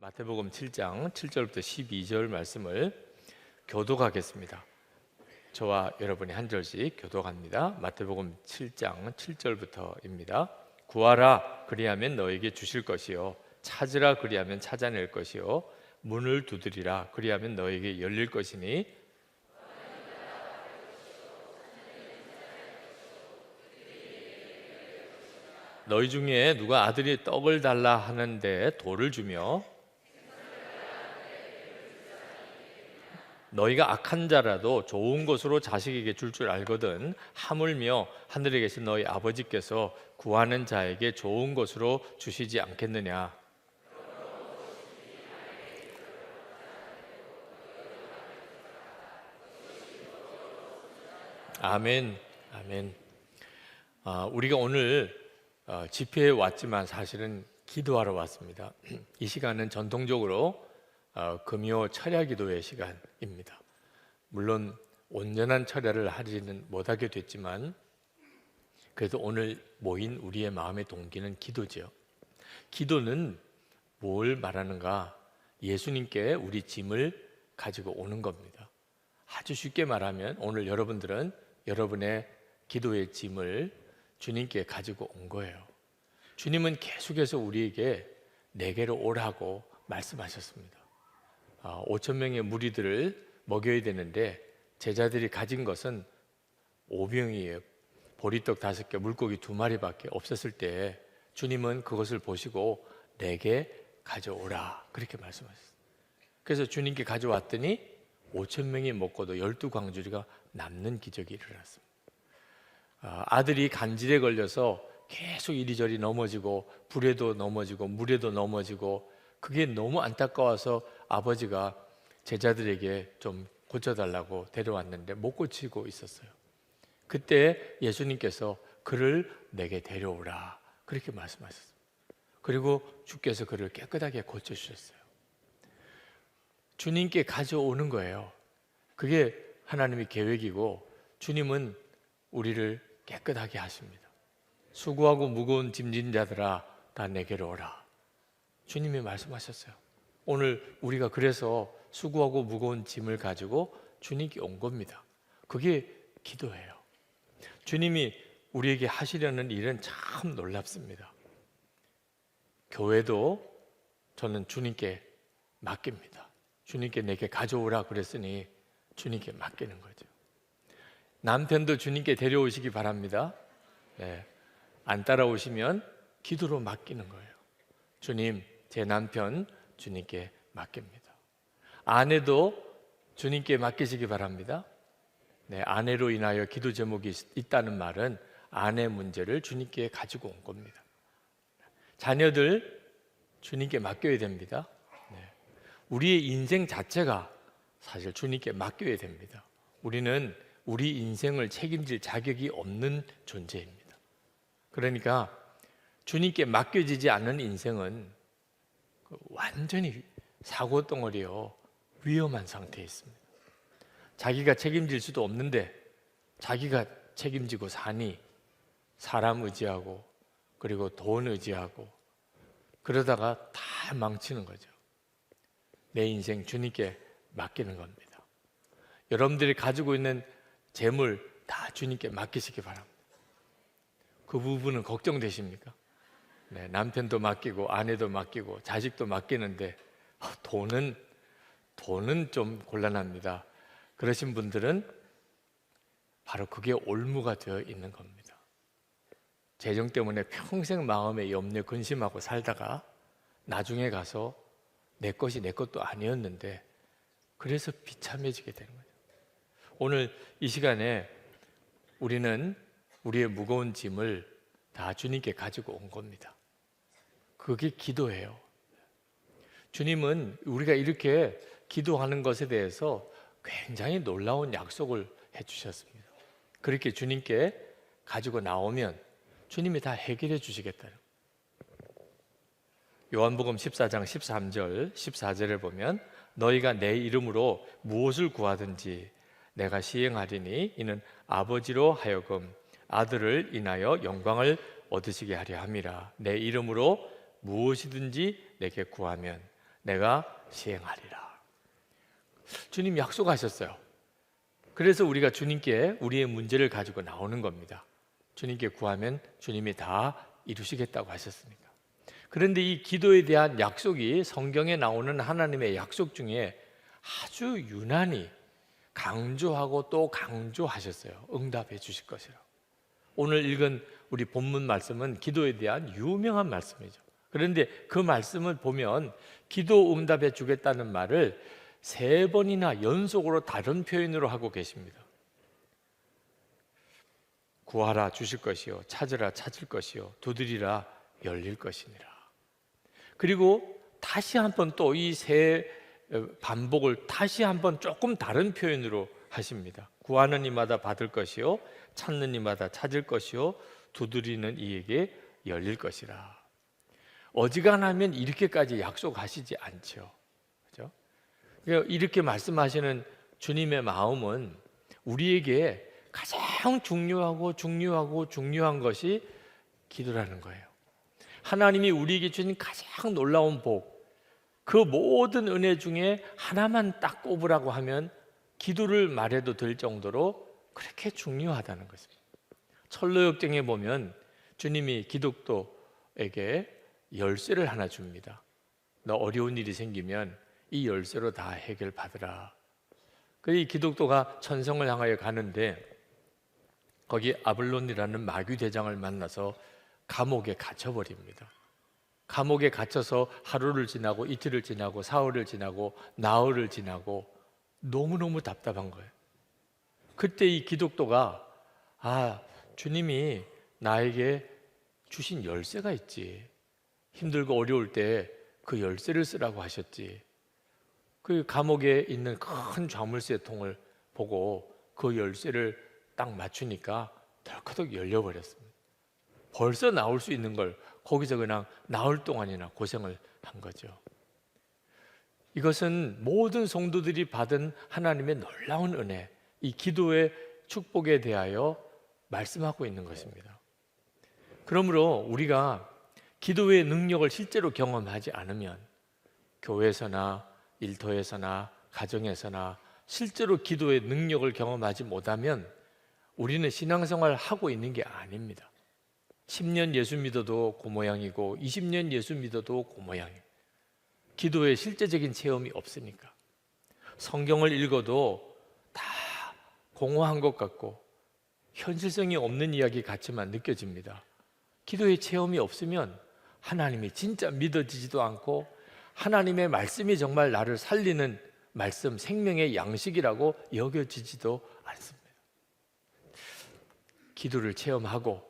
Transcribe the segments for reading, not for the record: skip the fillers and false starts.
마태복음 7장 7절부터 12절 말씀을 교독하겠습니다. 저와 여러분이 한 절씩 교독합니다. 마태복음 7장 7절부터입니다. 구하라 그리하면 너에게 주실 것이요 찾으라 그리하면 찾아낼 것이요 문을 두드리라 그리하면 너에게 열릴 것이니 너희 중에 누가 아들이 떡을 달라 하는데 돌을 주며 너희가 악한 자라도 좋은 것으로 자식에게 줄 줄 알거든 하물며 하늘에 계신 너희 아버지께서 구하는 자에게 좋은 것으로 주시지 않겠느냐. 아멘. 아멘. 우리가 오늘 집회에 왔지만 사실은 기도하러 왔습니다. 이 시간은 전통적으로 금요 철야 기도의 시간입니다. 물론 온전한 철야를 하지는 못하게 됐지만 그래도 오늘 모인 우리의 마음의 동기는 기도죠. 기도는 뭘 말하는가? 예수님께 우리 짐을 가지고 오는 겁니다. 아주 쉽게 말하면 오늘 여러분들은 여러분의 기도의 짐을 주님께 가지고 온 거예요. 주님은 계속해서 우리에게 내게로 오라고 말씀하셨습니다. 5천 명의 무리들을 먹여야 되는데 제자들이 가진 것은 5병이에요. 보리떡 5개, 물고기 2마리밖에 없었을 때 주님은 그것을 보시고 내게 가져오라 그렇게 말씀하셨어요. 그래서 주님께 가져왔더니 5천 명이 먹고도 12광주리가 남는 기적이 일어났습니다. 아들이 간질에 걸려서 계속 이리저리 넘어지고 불에도 넘어지고 물에도 넘어지고 그게 너무 안타까워서 아버지가 제자들에게 좀 고쳐달라고 데려왔는데 못 고치고 있었어요. 그때 예수님께서 그를 내게 데려오라 그렇게 말씀하셨어요. 그리고 주께서 그를 깨끗하게 고쳐주셨어요. 주님께 가져오는 거예요. 그게 하나님의 계획이고 주님은 우리를 깨끗하게 하십니다. 수고하고 무거운 짐진 자들아 다 내게로 오라. 주님이 말씀하셨어요. 오늘 우리가 그래서 수고하고 무거운 짐을 가지고 주님께 온 겁니다. 그게 기도예요. 주님이 우리에게 하시려는 일은 참 놀랍습니다. 교회도 저는 주님께 맡깁니다. 주님께 내게 가져오라 그랬으니 주님께 맡기는 거죠. 남편도 주님께 데려오시기 바랍니다. 네. 안 따라오시면 기도로 맡기는 거예요. 주님, 제 남편 주님께 맡깁니다. 아내도 주님께 맡기시기 바랍니다. 네, 아내로 인하여 기도 제목이 있다는 말은 아내 문제를 주님께 가지고 온 겁니다. 자녀들 주님께 맡겨야 됩니다. 네. 우리의 인생 자체가 사실 주님께 맡겨야 됩니다. 우리는 우리 인생을 책임질 자격이 없는 존재입니다. 그러니까 주님께 맡겨지지 않는 인생은 완전히 사고덩어리요 위험한 상태에 있습니다. 자기가 책임질 수도 없는데 자기가 책임지고 사니 사람 의지하고 그리고 돈 의지하고 그러다가 다 망치는 거죠. 내 인생 주님께 맡기는 겁니다. 여러분들이 가지고 있는 재물 다 주님께 맡기시기 바랍니다. 그 부분은 걱정되십니까? 네, 남편도 맡기고 아내도 맡기고 자식도 맡기는데 돈은 좀 곤란합니다. 그러신 분들은 바로 그게 올무가 되어 있는 겁니다. 재정 때문에 평생 마음에 염려 근심하고 살다가 나중에 가서 내 것이 내 것도 아니었는데 그래서 비참해지게 되는 거죠. 오늘 이 시간에 우리는 우리의 무거운 짐을 다 주님께 가지고 온 겁니다. 그게 기도예요. 주님은 우리가 이렇게 기도하는 것에 대해서 굉장히 놀라운 약속을 해주셨습니다. 그렇게 주님께 가지고 나오면 주님이 다 해결해 주시겠다. 요한복음 14장 13절 14절에 보면 너희가 내 이름으로 무엇을 구하든지 내가 시행하리니 이는 아버지로 하여금 아들을 인하여 영광을 얻으시게 하려 함이라. 내 이름으로 무엇이든지 내게 구하면 내가 시행하리라. 주님 약속하셨어요. 그래서 우리가 주님께 우리의 문제를 가지고 나오는 겁니다. 주님께 구하면 주님이 다 이루시겠다고 하셨으니까. 그런데 이 기도에 대한 약속이 성경에 나오는 하나님의 약속 중에 아주 유난히 강조하고 또 강조하셨어요. 응답해 주실 것이라고. 오늘 읽은 우리 본문 말씀은 기도에 대한 유명한 말씀이죠. 그런데 그 말씀을 보면 기도 응답해 주겠다는 말을 3번이나 연속으로 다른 표현으로 하고 계십니다. 구하라 주실 것이요, 찾으라 찾을 것이요, 두드리라 열릴 것이니라. 그리고 다시 한번 또 이 세 반복을 다시 한번 조금 다른 표현으로 하십니다. 구하는 이마다 받을 것이요, 찾는 이마다 찾을 것이요, 두드리는 이에게 열릴 것이라. 어지간하면 이렇게까지 약속하시지 않죠. 그렇죠? 이렇게 말씀하시는 주님의 마음은 우리에게 가장 중요한 것이 기도라는 거예요. 하나님이 우리에게 주신 가장 놀라운 복, 그 모든 은혜 중에 하나만 딱 꼽으라고 하면 기도를 말해도 될 정도로 그렇게 중요하다는 것입니다. 철로역정에 보면 주님이 기독도에게 열쇠를 하나 줍니다. 너 어려운 일이 생기면 이 열쇠로 다 해결받으라. 이 기독도가 천성을 향하여 가는데 거기 아블론이라는 마귀 대장을 만나서 감옥에 갇혀버립니다. 감옥에 갇혀서 하루를 지나고 이틀을 지나고 사흘을 지나고 나흘을 지나고 너무너무 답답한 거예요. 그때 이 기독도가 주님이 나에게 주신 열쇠가 있지. 힘들고 어려울 때 그 열쇠를 쓰라고 하셨지. 그 감옥에 있는 큰 자물쇠 통을 보고 그 열쇠를 딱 맞추니까 덜커덕 열려버렸습니다. 벌써 나올 수 있는 걸 거기서 그냥 나흘 동안이나 고생을 한 거죠. 이것은 모든 성도들이 받은 하나님의 놀라운 은혜, 이 기도의 축복에 대하여 말씀하고 있는 것입니다. 그러므로 우리가 기도의 능력을 실제로 경험하지 않으면 교회에서나 일터에서나 가정에서나 실제로 기도의 능력을 경험하지 못하면 우리는 신앙생활을 하고 있는 게 아닙니다. 10년 예수 믿어도 그 모양이고 20년 예수 믿어도 그 모양이에요. 기도의 실제적인 체험이 없으니까. 성경을 읽어도 다 공허한 것 같고 현실성이 없는 이야기 같지만 느껴집니다. 기도의 체험이 없으면 하나님이 진짜 믿어지지도 않고 하나님의 말씀이 정말 나를 살리는 말씀, 생명의 양식이라고 여겨지지도 않습니다. 기도를 체험하고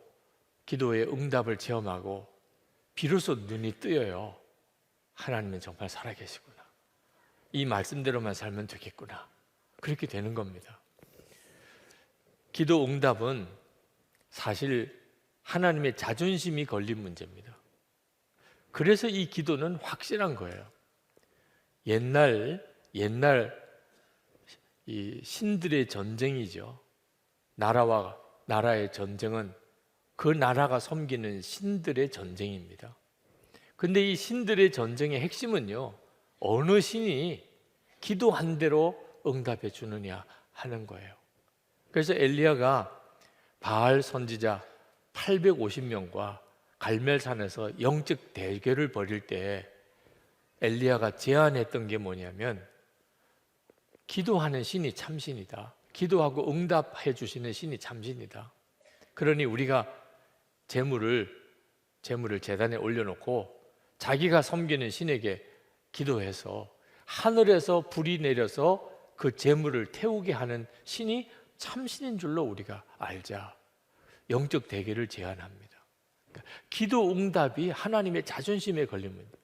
기도의 응답을 체험하고 비로소 눈이 뜨여요. 하나님은 정말 살아계시구나. 이 말씀대로만 살면 되겠구나. 그렇게 되는 겁니다. 기도 응답은 사실 하나님의 자존심이 걸린 문제입니다. 그래서 이 기도는 확실한 거예요. 옛날 이 신들의 전쟁이죠. 나라와 나라의 전쟁은 그 나라가 섬기는 신들의 전쟁입니다. 근데 이 신들의 전쟁의 핵심은요, 어느 신이 기도한 대로 응답해 주느냐 하는 거예요. 그래서 엘리야가 바알 선지자 850명과 갈멜산에서 영적 대결을 벌일 때 엘리야가 제안했던 게 뭐냐면 기도하는 신이 참신이다. 기도하고 응답해 주시는 신이 참신이다. 그러니 우리가 제물을 제단에 올려놓고 자기가 섬기는 신에게 기도해서 하늘에서 불이 내려서 그 제물을 태우게 하는 신이 참신인 줄로 우리가 알자. 영적 대결을 제안합니다. 그러니까 기도 응답이 하나님의 자존심에 걸린 문제입니다.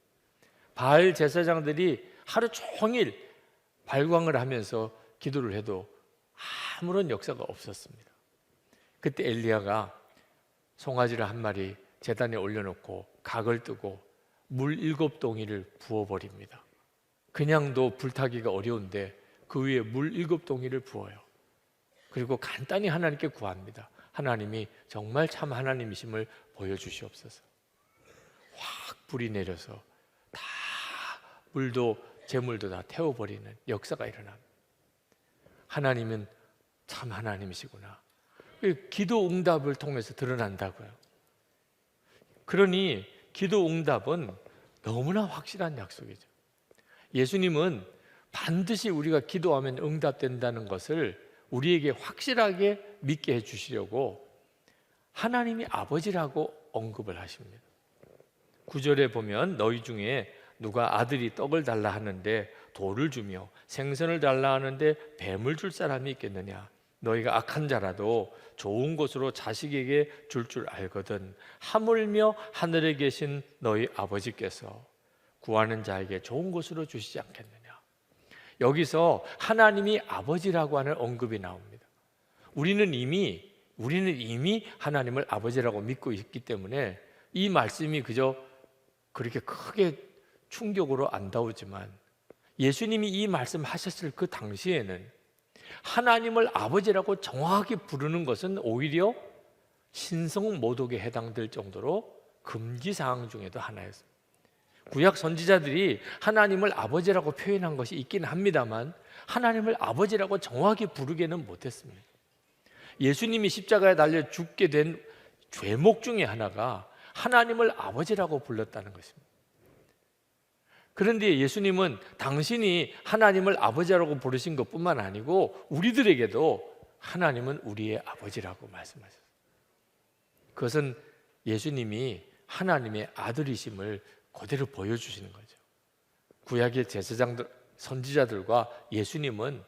바알 제사장들이 하루 종일 발광을 하면서 기도를 해도 아무런 역사가 없었습니다. 그때 엘리야가 송아지를 한 마리 제단에 올려놓고 각을 뜨고 물 7동이를 부어버립니다. 그냥도 불타기가 어려운데 그 위에 물 7동이를 부어요. 그리고 간단히 하나님께 구합니다. 하나님이 정말 참 하나님이심을 보여주시옵소서. 확 불이 내려서 다 물도 재물도 다 태워버리는 역사가 일어납니다. 하나님은 참 하나님이시구나. 기도 응답을 통해서 드러난다고요. 그러니 기도 응답은 너무나 확실한 약속이죠. 예수님은 반드시 우리가 기도하면 응답된다는 것을 우리에게 확실하게 믿게 해주시려고 하나님이 아버지라고 언급을 하십니다. 9절에 보면 너희 중에 누가 아들이 떡을 달라 하는데 돌을 주며 생선을 달라 하는데 뱀을 줄 사람이 있겠느냐. 너희가 악한 자라도 좋은 것으로 자식에게 줄 줄 알거든 하물며 하늘에 계신 너희 아버지께서 구하는 자에게 좋은 것으로 주시지 않겠느냐. 여기서 하나님이 아버지라고 하는 언급이 나옵니다. 우리는 이미 하나님을 아버지라고 믿고 있기 때문에 이 말씀이 그저 그렇게 크게 충격으로 안 다오지만 예수님이 이 말씀하셨을 그 당시에는 하나님을 아버지라고 정확히 부르는 것은 오히려 신성모독에 해당될 정도로 금기사항 중에도 하나였습니다. 구약 선지자들이 하나님을 아버지라고 표현한 것이 있긴 합니다만 하나님을 아버지라고 정확히 부르기는 못했습니다. 예수님이 십자가에 달려 죽게 된 죄목 중에 하나가 하나님을 아버지라고 불렀다는 것입니다. 그런데 예수님은 당신이 하나님을 아버지라고 부르신 것뿐만 아니고 우리들에게도 하나님은 우리의 아버지라고 말씀하셨어요. 그것은 예수님이 하나님의 아들이심을 그대로 보여주시는 거죠. 구약의 제사장들, 선지자들과 예수님은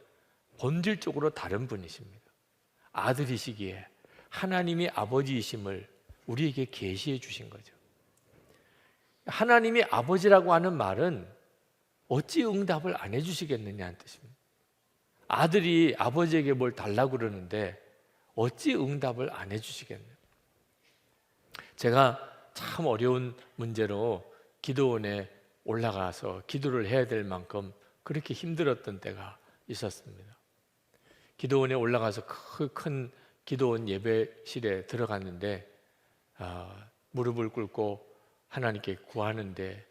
본질적으로 다른 분이십니다. 아들이시기에 하나님이 아버지이심을 우리에게 계시해 주신 거죠. 하나님이 아버지라고 하는 말은 어찌 응답을 안 해주시겠느냐는 뜻입니다. 아들이 아버지에게 뭘 달라고 그러는데 어찌 응답을 안 해주시겠느냐. 제가 참 어려운 문제로 기도원에 올라가서 기도를 해야 될 만큼 그렇게 힘들었던 때가 있었습니다. 기도원에 올라가서 큰 기도원 예배실에 들어갔는데 무릎을 꿇고 하나님께 구하는데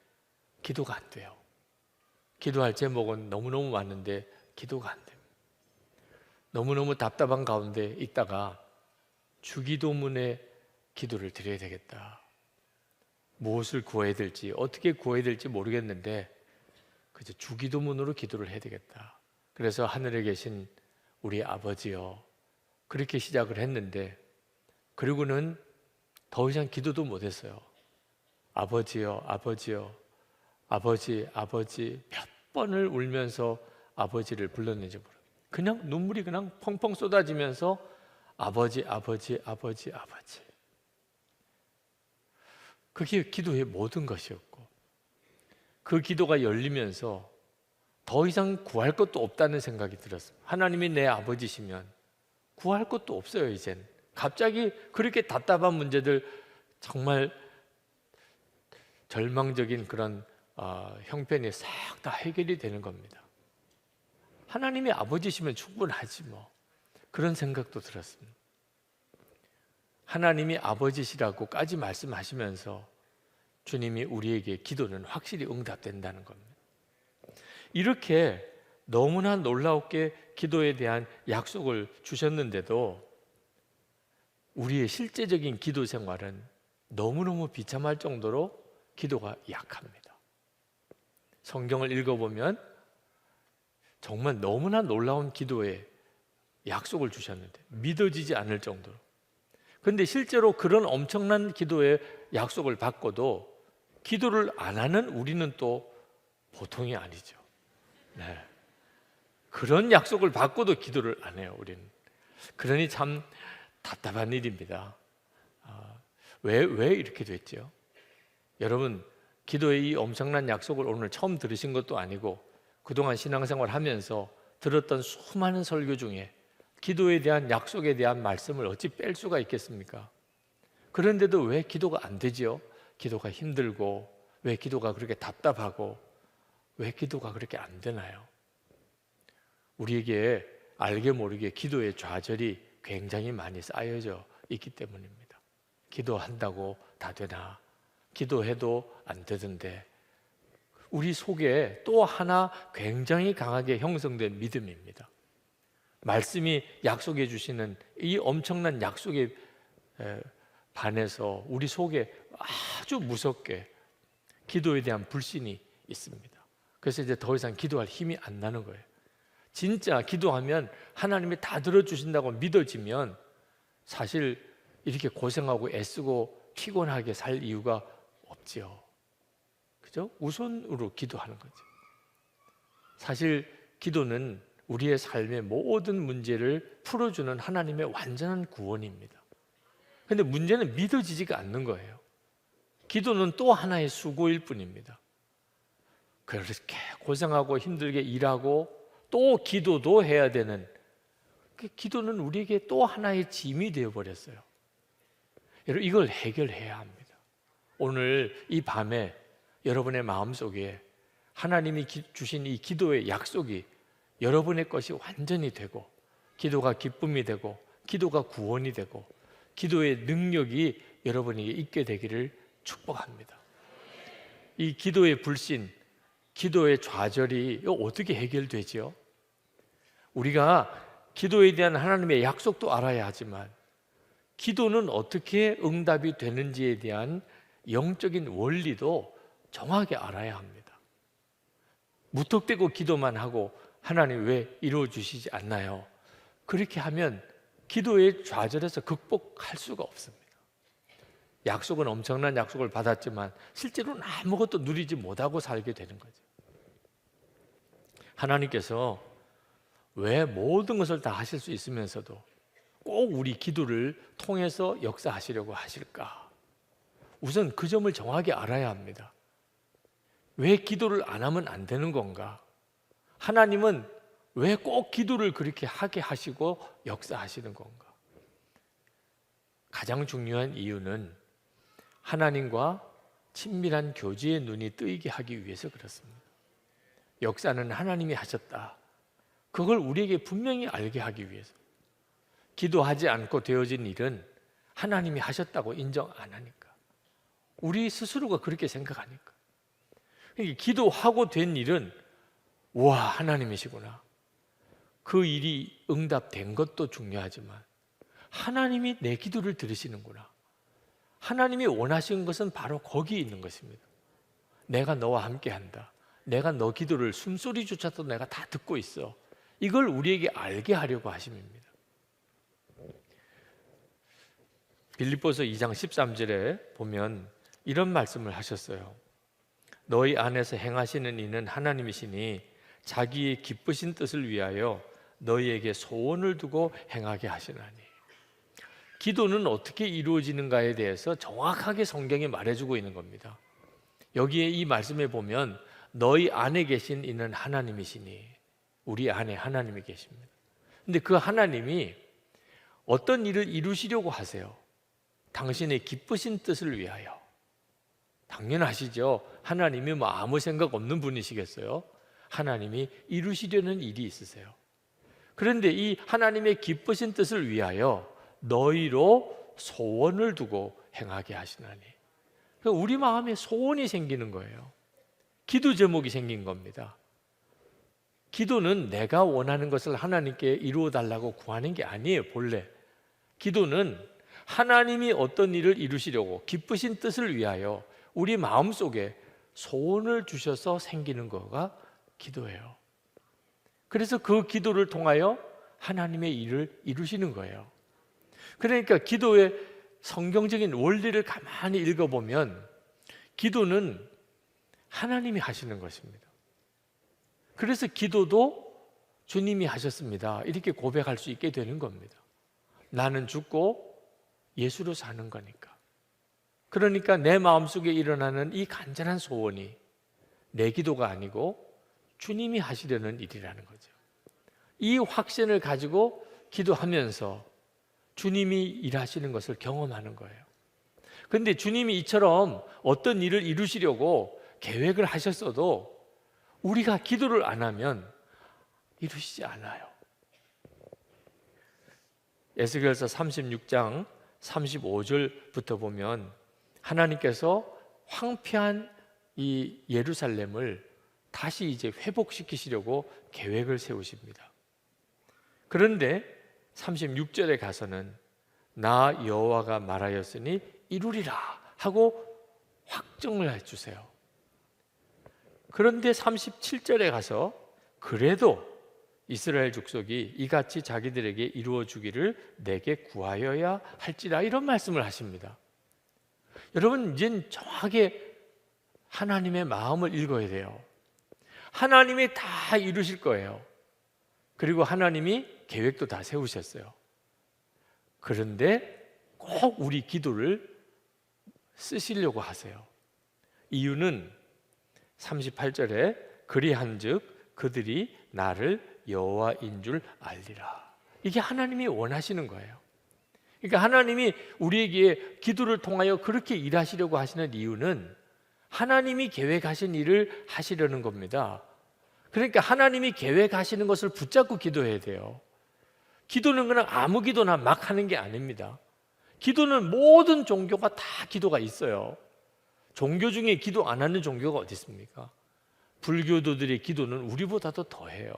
기도가 안 돼요. 기도할 제목은 너무너무 많은데 기도가 안 됩니다. 너무너무 답답한 가운데 있다가 주기도문에 기도를 드려야 되겠다. 무엇을 구해야 될지, 어떻게 구해야 될지 모르겠는데 그저 주기도문으로 기도를 해야 되겠다. 그래서 하늘에 계신 우리 아버지요, 그렇게 시작을 했는데 그리고는 더 이상 기도도 못했어요. 아버지요, 아버지요, 아버지, 아버지 몇 번을 울면서 아버지를 불렀는지 모르겠어요. 그냥 눈물이 그냥 펑펑 쏟아지면서 아버지, 아버지, 아버지, 아버지. 그게 기도의 모든 것이었고 그 기도가 열리면서 더 이상 구할 것도 없다는 생각이 들었습니다. 하나님이 내 아버지시면 구할 것도 없어요. 이젠 갑자기 그렇게 답답한 문제들, 정말 절망적인 그런 형편이 싹 다 해결이 되는 겁니다. 하나님이 아버지시면 충분하지 뭐, 그런 생각도 들었습니다. 하나님이 아버지시라고까지 말씀하시면서 주님이 우리에게 기도는 확실히 응답된다는 겁니다. 이렇게 너무나 놀랍게 기도에 대한 약속을 주셨는데도 우리의 실제적인 기도 생활은 너무너무 비참할 정도로 기도가 약합니다. 성경을 읽어보면 정말 너무나 놀라운 기도에 약속을 주셨는데 믿어지지 않을 정도로. 그런데 실제로 그런 엄청난 기도의 약속을 받고도 기도를 안 하는 우리는 또 보통이 아니죠. 네. 그런 약속을 받고도 기도를 안 해요, 우리는. 그러니 참 답답한 일입니다. 왜 이렇게 됐죠? 여러분, 기도의 이 엄청난 약속을 오늘 처음 들으신 것도 아니고 그동안 신앙생활 하면서 들었던 수많은 설교 중에 기도에 대한 약속에 대한 말씀을 어찌 뺄 수가 있겠습니까? 그런데도 왜 기도가 안 되지요? 기도가 힘들고 왜 기도가 그렇게 답답하고 왜 기도가 그렇게 안 되나요? 우리에게 알게 모르게 기도의 좌절이 굉장히 많이 쌓여져 있기 때문입니다. 기도한다고 다 되나? 기도해도 안 되던데 우리 속에 또 하나 굉장히 강하게 형성된 믿음입니다. 말씀이 약속해 주시는 이 엄청난 약속에 반해서 우리 속에 아주 무섭게 기도에 대한 불신이 있습니다. 그래서 이제 더 이상 기도할 힘이 안 나는 거예요. 진짜 기도하면 하나님이 다 들어주신다고 믿어지면 사실 이렇게 고생하고 애쓰고 피곤하게 살 이유가 없지요. 그죠? 우선으로 기도하는 거죠. 사실 기도는 우리의 삶의 모든 문제를 풀어주는 하나님의 완전한 구원입니다. 근데 문제는 믿어지지가 않는 거예요. 기도는 또 하나의 수고일 뿐입니다. 그렇게 고생하고 힘들게 일하고 또 기도도 해야 되는, 기도는 우리에게 또 하나의 짐이 되어버렸어요. 여러분, 이걸 해결해야 합니다. 오늘 이 밤에 여러분의 마음속에 하나님이 주신 이 기도의 약속이 여러분의 것이 완전히 되고, 기도가 기쁨이 되고, 기도가 구원이 되고, 기도의 능력이 여러분에게 있게 되기를 축복합니다. 이 기도의 불신, 기도의 좌절이 어떻게 해결되지요? 우리가 기도에 대한 하나님의 약속도 알아야 하지만 기도는 어떻게 응답이 되는지에 대한 영적인 원리도 정확히 알아야 합니다. 무턱대고 기도만 하고 하나님 왜 이루어 주시지 않나요? 그렇게 하면 기도의 좌절에서 극복할 수가 없습니다. 약속은 엄청난 약속을 받았지만 실제로는 아무것도 누리지 못하고 살게 되는 거죠. 하나님께서 왜 모든 것을 다 하실 수 있으면서도 꼭 우리 기도를 통해서 역사하시려고 하실까? 우선 그 점을 정확히 알아야 합니다. 왜 기도를 안 하면 안 되는 건가? 하나님은 왜 꼭 기도를 그렇게 하게 하시고 역사하시는 건가? 가장 중요한 이유는 하나님과 친밀한 교제의 눈이 뜨이게 하기 위해서 그렇습니다. 역사는 하나님이 하셨다. 그걸 우리에게 분명히 알게 하기 위해서. 기도하지 않고 되어진 일은 하나님이 하셨다고 인정 안 하니까. 우리 스스로가 그렇게 생각하니까. 기도하고 된 일은 와, 하나님이시구나. 그 일이 응답된 것도 중요하지만 하나님이 내 기도를 들으시는구나. 하나님이 원하시는 것은 바로 거기에 있는 것입니다. 내가 너와 함께한다. 내가 너 기도를 숨소리조차도 내가 다 듣고 있어. 이걸 우리에게 알게 하려고 하심입니다. 빌립보서 2장 13절에 보면 이런 말씀을 하셨어요. 너희 안에서 행하시는 이는 하나님이시니 자기의 기쁘신 뜻을 위하여 너희에게 소원을 두고 행하게 하시나니. 기도는 어떻게 이루어지는가에 대해서 정확하게 성경이 말해주고 있는 겁니다. 여기에 이 말씀에 보면 너희 안에 계신 이는 하나님이시니, 우리 안에 하나님이 계십니다. 근데 그 하나님이 어떤 일을 이루시려고 하세요? 당신의 기쁘신 뜻을 위하여. 당연하시죠. 하나님이 뭐 아무 생각 없는 분이시겠어요? 하나님이 이루시려는 일이 있으세요. 그런데 이 하나님의 기쁘신 뜻을 위하여 너희로 소원을 두고 행하게 하시나니. 그러니까 우리 마음에 소원이 생기는 거예요. 기도 제목이 생긴 겁니다. 기도는 내가 원하는 것을 하나님께 이루어 달라고 구하는 게 아니에요. 본래 기도는 하나님이 어떤 일을 이루시려고 기쁘신 뜻을 위하여 우리 마음속에 소원을 주셔서 생기는 거가 기도예요. 그래서 그 기도를 통하여 하나님의 일을 이루시는 거예요. 그러니까 기도의 성경적인 원리를 가만히 읽어보면 기도는 하나님이 하시는 것입니다. 그래서 기도도 주님이 하셨습니다. 이렇게 고백할 수 있게 되는 겁니다. 나는 죽고 예수로 사는 거니까. 그러니까 내 마음속에 일어나는 이 간절한 소원이 내 기도가 아니고 주님이 하시려는 일이라는 거죠. 이 확신을 가지고 기도하면서 주님이 일하시는 것을 경험하는 거예요. 그런데 주님이 이처럼 어떤 일을 이루시려고 계획을 하셨어도 우리가 기도를 안 하면 이루시지 않아요. 에스겔서 36장 35절부터 보면 하나님께서 황폐한 이 예루살렘을 다시 이제 회복시키시려고 계획을 세우십니다. 그런데 36절에 가서는 나 여호와가 말하였으니 이루리라 하고 확정을 해주세요. 그런데 37절에 가서 그래도 이스라엘 족속이 이같이 자기들에게 이루어 주기를 내게 구하여야 할지라 이런 말씀을 하십니다. 여러분, 이젠 정확하게 하나님의 마음을 읽어야 돼요. 하나님이 다 이루실 거예요. 그리고 하나님이 계획도 다 세우셨어요. 그런데 꼭 우리 기도를 쓰시려고 하세요. 이유는 38절에 그리한즉 그들이 나를 여호와인 줄 알리라. 이게 하나님이 원하시는 거예요. 그러니까 하나님이 우리에게 기도를 통하여 그렇게 일하시려고 하시는 이유는 하나님이 계획하신 일을 하시려는 겁니다. 그러니까 하나님이 계획하시는 것을 붙잡고 기도해야 돼요. 기도는 그냥 아무 기도나 막 하는 게 아닙니다. 기도는 모든 종교가 다 기도가 있어요. 종교 중에 기도 안 하는 종교가 어디 있습니까? 불교도들의 기도는 우리보다도 더해요.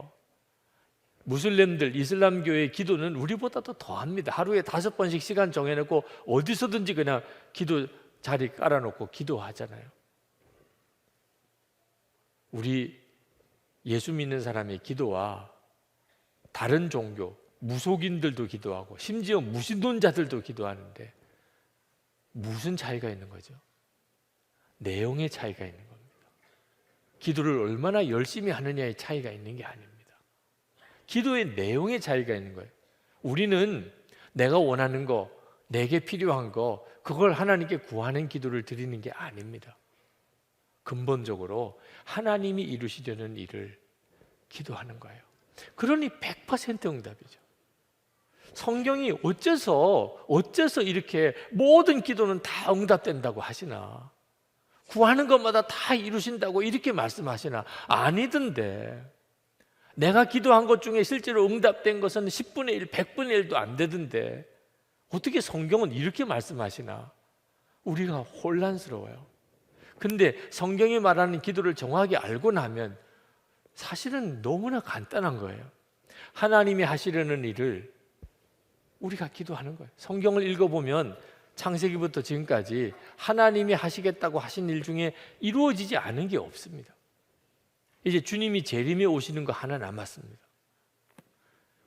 무슬림들, 이슬람교의 기도는 우리보다도 더합니다. 하루에 5번씩 시간 정해놓고 어디서든지 그냥 기도 자리 깔아놓고 기도하잖아요. 우리 예수 믿는 사람의 기도와 다른 종교, 무속인들도 기도하고 심지어 무신론자들도 기도하는데 무슨 차이가 있는 거죠? 내용의 차이가 있는 겁니다. 기도를 얼마나 열심히 하느냐의 차이가 있는 게 아닙니다. 기도의 내용의 차이가 있는 거예요. 우리는 내가 원하는 거, 내게 필요한 거, 그걸 하나님께 구하는 기도를 드리는 게 아닙니다. 근본적으로 하나님이 이루시려는 일을 기도하는 거예요. 그러니 100% 응답이죠. 성경이 어째서 이렇게 모든 기도는 다 응답된다고 하시나? 구하는 것마다 다 이루신다고 이렇게 말씀하시나? 아니던데. 내가 기도한 것 중에 실제로 응답된 것은 10분의 1, 100분의 1도 안 되던데 어떻게 성경은 이렇게 말씀하시나? 우리가 혼란스러워요. 근데 성경이 말하는 기도를 정확히 알고 나면 사실은 너무나 간단한 거예요. 하나님이 하시려는 일을 우리가 기도하는 거예요. 성경을 읽어보면 창세기부터 지금까지 하나님이 하시겠다고 하신 일 중에 이루어지지 않은 게 없습니다. 이제 주님이 재림에 오시는 거 하나 남았습니다.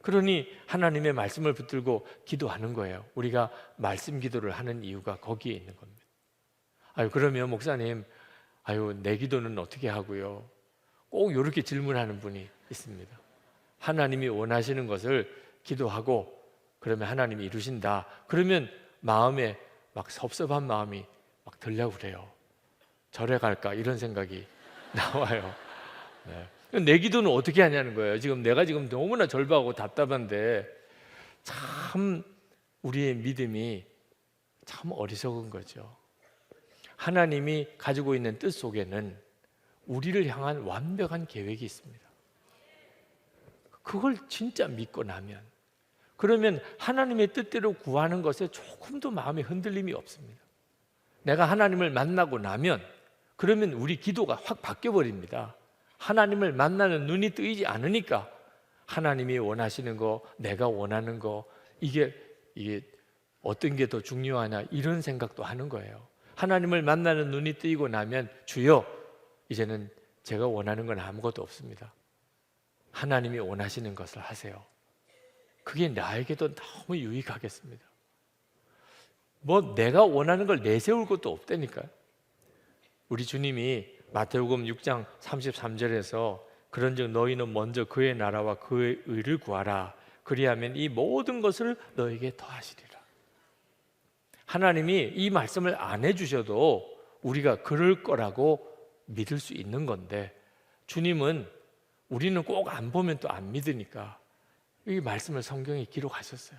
그러니 하나님의 말씀을 붙들고 기도하는 거예요. 우리가 말씀 기도를 하는 이유가 거기에 있는 겁니다. 그러면 목사님, 내 기도는 어떻게 하고요? 꼭 이렇게 질문하는 분이 있습니다. 하나님이 원하시는 것을 기도하고 그러면 하나님이 이루신다. 그러면 마음에 막 섭섭한 마음이 막 들려고 그래요. 절에 갈까 이런 생각이 나와요. 네. 내 기도는 어떻게 하냐는 거예요. 내가 지금 너무나 절박하고 답답한데 참 우리의 믿음이 참 어리석은 거죠. 하나님이 가지고 있는 뜻 속에는 우리를 향한 완벽한 계획이 있습니다. 그걸 진짜 믿고 나면 그러면 하나님의 뜻대로 구하는 것에 조금도 마음의 흔들림이 없습니다. 내가 하나님을 만나고 나면 그러면 우리 기도가 확 바뀌어버립니다. 하나님을 만나는 눈이 뜨이지 않으니까 하나님이 원하시는 거, 내가 원하는 거 이게 어떤 게 더 중요하냐 이런 생각도 하는 거예요. 하나님을 만나는 눈이 뜨이고 나면 주여 이제는 제가 원하는 건 아무것도 없습니다. 하나님이 원하시는 것을 하세요. 그게 나에게도 너무 유익하겠습니다. 내가 원하는 걸 내세울 것도 없다니까요. 우리 주님이 마태복음 6장 33절에서 그런즉 너희는 먼저 그의 나라와 그의 의를 구하라. 그리하면 이 모든 것을 너에게 더하시리라. 하나님이 이 말씀을 안 해주셔도 우리가 그럴 거라고 믿을 수 있는 건데 주님은 우리는 꼭 안 보면 또 안 믿으니까 이 말씀을 성경에 기록하셨어요.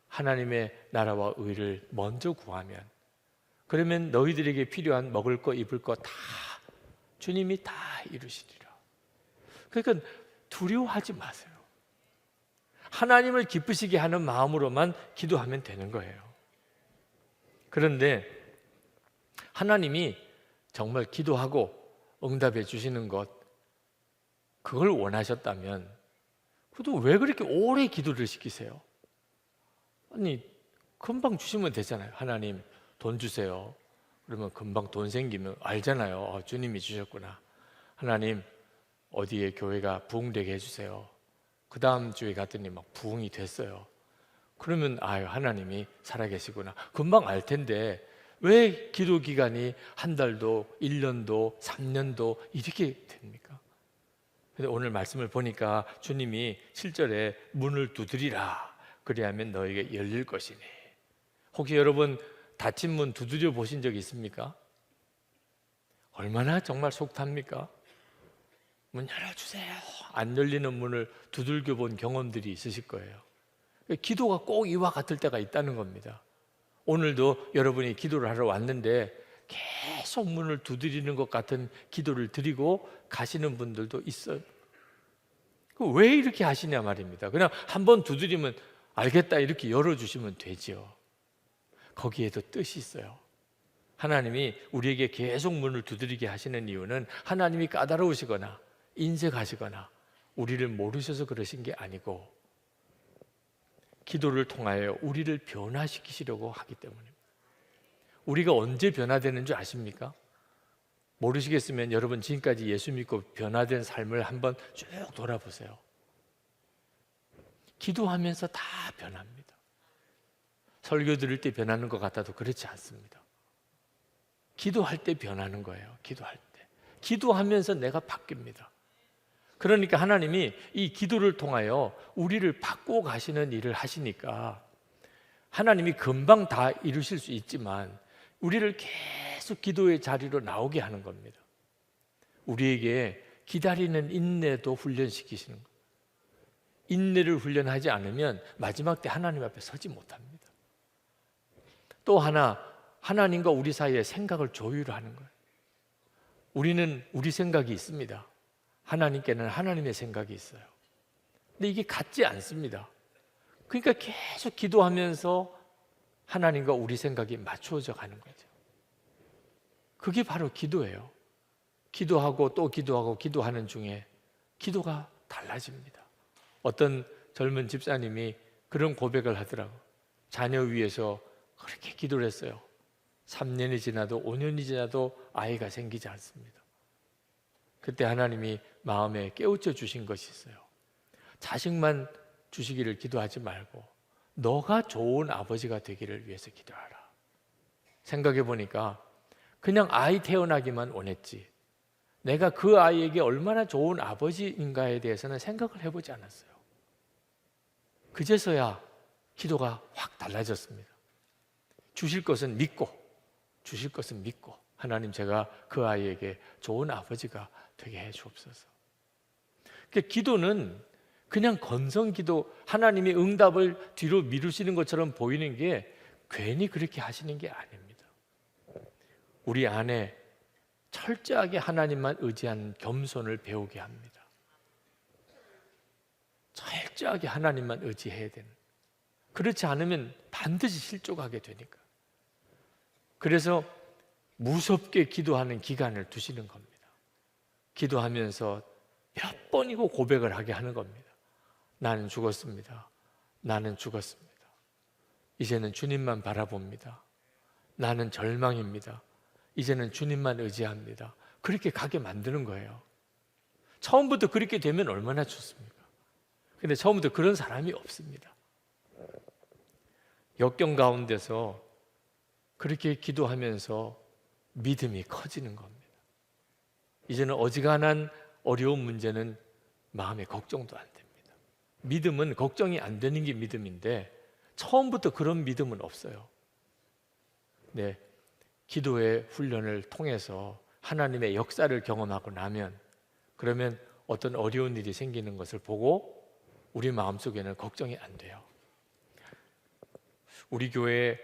하나님의 나라와 의를 먼저 구하면 그러면 너희들에게 필요한 먹을 거 입을 거 다 주님이 다 이루시리라. 그러니까 두려워하지 마세요. 하나님을 기쁘시게 하는 마음으로만 기도하면 되는 거예요. 그런데 하나님이 정말 기도하고 응답해 주시는 것, 그걸 원하셨다면 그래도 왜 그렇게 오래 기도를 시키세요? 아니, 금방 주시면 되잖아요. 하나님 돈 주세요. 그러면 금방 돈 생기면 알잖아요. 주님이 주셨구나. 하나님 어디에 교회가 부흥되게 해주세요. 그 다음 주에 갔더니 막 부흥이 됐어요. 그러면 아유, 하나님이 살아계시구나. 금방 알 텐데 왜 기도 기간이 한 달도 1년도 3년도 이렇게 됩니까? 근데 오늘 말씀을 보니까 주님이 7절에 문을 두드리라. 그리하면 너에게 열릴 것이니. 혹시 여러분 닫힌 문 두드려 보신 적 있습니까? 얼마나 정말 속 탑니까? 문 열어주세요. 안 열리는 문을 두들겨 본 경험들이 있으실 거예요. 기도가 꼭 이와 같을 때가 있다는 겁니다. 오늘도 여러분이 기도를 하러 왔는데 계속 문을 두드리는 것 같은 기도를 드리고 가시는 분들도 있어요. 왜 이렇게 하시냐 말입니다. 그냥 한번 두드리면 알겠다 이렇게 열어주시면 되죠. 거기에도 뜻이 있어요. 하나님이 우리에게 계속 문을 두드리게 하시는 이유는 하나님이 까다로우시거나 인색하시거나 우리를 모르셔서 그러신 게 아니고 기도를 통하여 우리를 변화시키시려고 하기 때문입니다. 우리가 언제 변화되는 줄 아십니까? 모르시겠으면 여러분 지금까지 예수 믿고 변화된 삶을 한번 쭉 돌아보세요. 기도하면서 다 변합니다. 설교 들을 때 변하는 것 같아도 그렇지 않습니다. 기도할 때 변하는 거예요. 기도할 때. 기도하면서 내가 바뀝니다. 그러니까 하나님이 이 기도를 통하여 우리를 바꾸어 가시는 일을 하시니까 하나님이 금방 다 이루실 수 있지만 우리를 계속 기도의 자리로 나오게 하는 겁니다. 우리에게 기다리는 인내도 훈련시키시는 거예요. 인내를 훈련하지 않으면 마지막 때 하나님 앞에 서지 못합니다. 또 하나, 하나님과 우리 사이에 생각을 조율하는 거예요. 우리는 우리 생각이 있습니다. 하나님께는 하나님의 생각이 있어요. 근데 이게 같지 않습니다. 그러니까 계속 기도하면서 하나님과 우리 생각이 맞추어져 가는 거죠. 그게 바로 기도예요. 기도하고 또 기도하고 기도하는 중에 기도가 달라집니다. 어떤 젊은 집사님이 그런 고백을 하더라고요. 자녀 위해서 그렇게 기도를 했어요. 3년이 지나도 5년이 지나도 아이가 생기지 않습니다. 그때 하나님이 마음에 깨우쳐 주신 것이 있어요. 자식만 주시기를 기도하지 말고 너가 좋은 아버지가 되기를 위해서 기도하라. 생각해 보니까 그냥 아이 태어나기만 원했지 내가 그 아이에게 얼마나 좋은 아버지인가에 대해서는 생각을 해보지 않았어요. 그제서야 기도가 확 달라졌습니다. 주실 것은 믿고 주실 것은 믿고 하나님 제가 그 아이에게 좋은 아버지가 되게 해 주옵소서. 그러니까 기도는 그냥 건성기도 하나님이 응답을 뒤로 미루시는 것처럼 보이는 게 괜히 그렇게 하시는 게 아닙니다. 우리 안에 철저하게 하나님만 의지하는 겸손을 배우게 합니다. 철저하게 하나님만 의지해야 되는. 그렇지 않으면 반드시 실족하게 되니까. 그래서 무섭게 기도하는 기간을 두시는 겁니다. 기도하면서 몇 번이고 고백을 하게 하는 겁니다. 나는 죽었습니다. 나는 죽었습니다. 이제는 주님만 바라봅니다. 나는 절망입니다. 이제는 주님만 의지합니다. 그렇게 가게 만드는 거예요. 처음부터 그렇게 되면 얼마나 좋습니까? 근데 처음부터 그런 사람이 없습니다. 역경 가운데서 그렇게 기도하면서 믿음이 커지는 겁니다. 이제는 어지간한 어려운 문제는 마음에 걱정도 안 됩니다. 믿음은 걱정이 안 되는 게 믿음인데 처음부터 그런 믿음은 없어요. 네, 기도의 훈련을 통해서 하나님의 역사를 경험하고 나면 그러면 어떤 어려운 일이 생기는 것을 보고 우리 마음속에는 걱정이 안 돼요. 우리 교회에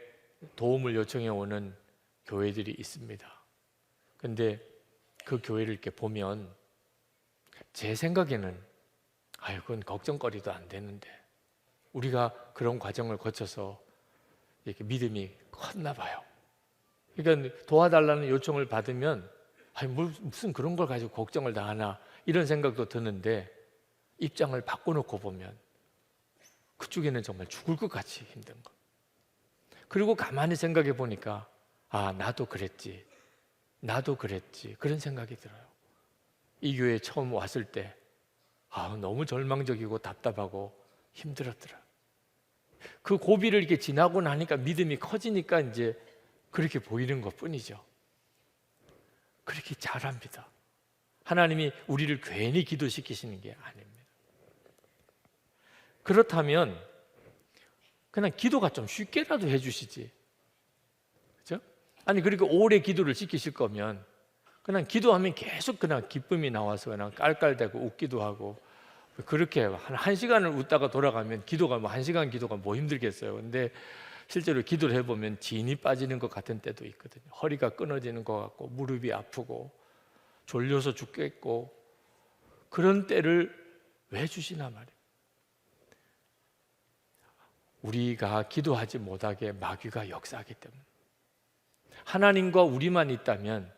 도움을 요청해 오는 교회들이 있습니다. 근데 그 교회를 이렇게 보면 제 생각에는 그건 걱정거리도 안 되는데 우리가 그런 과정을 거쳐서 이렇게 믿음이 컸나 봐요. 그러니까 도와달라는 요청을 받으면 아니 무슨 그런 걸 가지고 걱정을 다 하나 이런 생각도 드는데 입장을 바꿔놓고 보면 그쪽에는 정말 죽을 것 같이 힘든 거. 그리고 가만히 생각해 보니까 나도 그랬지 그런 생각이 들어요. 이 교회에 처음 왔을 때 너무 절망적이고 답답하고 힘들었더라. 그 고비를 이렇게 지나고 나니까 믿음이 커지니까 이제 그렇게 보이는 것 뿐이죠. 그렇게 잘합니다. 하나님이 우리를 괜히 기도시키시는 게 아닙니다. 그렇다면 그냥 기도가 좀 쉽게라도 해주시지, 그렇죠? 아니 그렇게 오래 기도를 시키실 거면 그냥 기도하면 계속 그냥 기쁨이 나와서 그냥 깔깔대고 웃기도 하고 그렇게 한 시간을 웃다가 돌아가면 기도가 한 시간 기도가 뭐 힘들겠어요. 근데 실제로 기도를 해보면 진이 빠지는 것 같은 때도 있거든요. 허리가 끊어지는 것 같고 무릎이 아프고 졸려서 죽겠고 그런 때를 왜 주시나 말이에요. 우리가 기도하지 못하게 마귀가 역사하기 때문에. 하나님과 우리만 있다면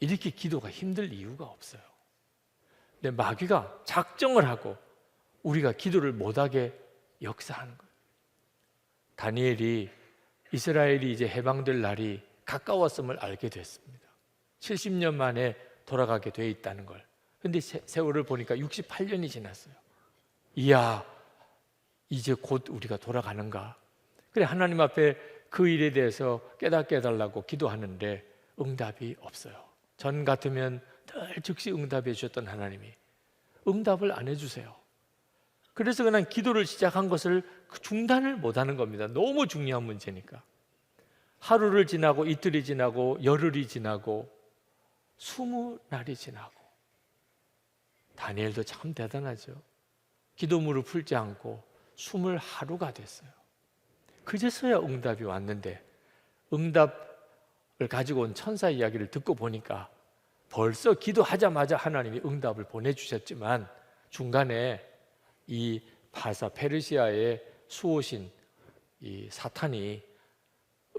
이렇게 기도가 힘들 이유가 없어요. 근데 마귀가 작정을 하고 우리가 기도를 못하게 역사하는 거예요. 다니엘이 이스라엘이 이제 해방될 날이 가까웠음을 알게 됐습니다. 70년 만에 돌아가게 돼 있다는 걸. 근데 세월을 보니까 68년이 지났어요. 이야, 이제 곧 우리가 돌아가는가? 그래 하나님 앞에 그 일에 대해서 깨닫게 해달라고 기도하는데 응답이 없어요. 전 같으면 늘 즉시 응답해 주셨던 하나님이 응답을 안 해주세요. 그래서 그냥 기도를 시작한 것을 중단을 못하는 겁니다. 너무 중요한 문제니까. 하루를 지나고 이틀이 지나고 열흘이 지나고 20날이 지나고 다니엘도 참 대단하죠. 기도문을 풀지 않고 20하루가 됐어요. 그제서야 응답이 왔는데 응답을 가지고 온 천사 이야기를 듣고 보니까 벌써 기도하자마자 하나님이 응답을 보내주셨지만 중간에 이 바사 페르시아의 수호신 이 사탄이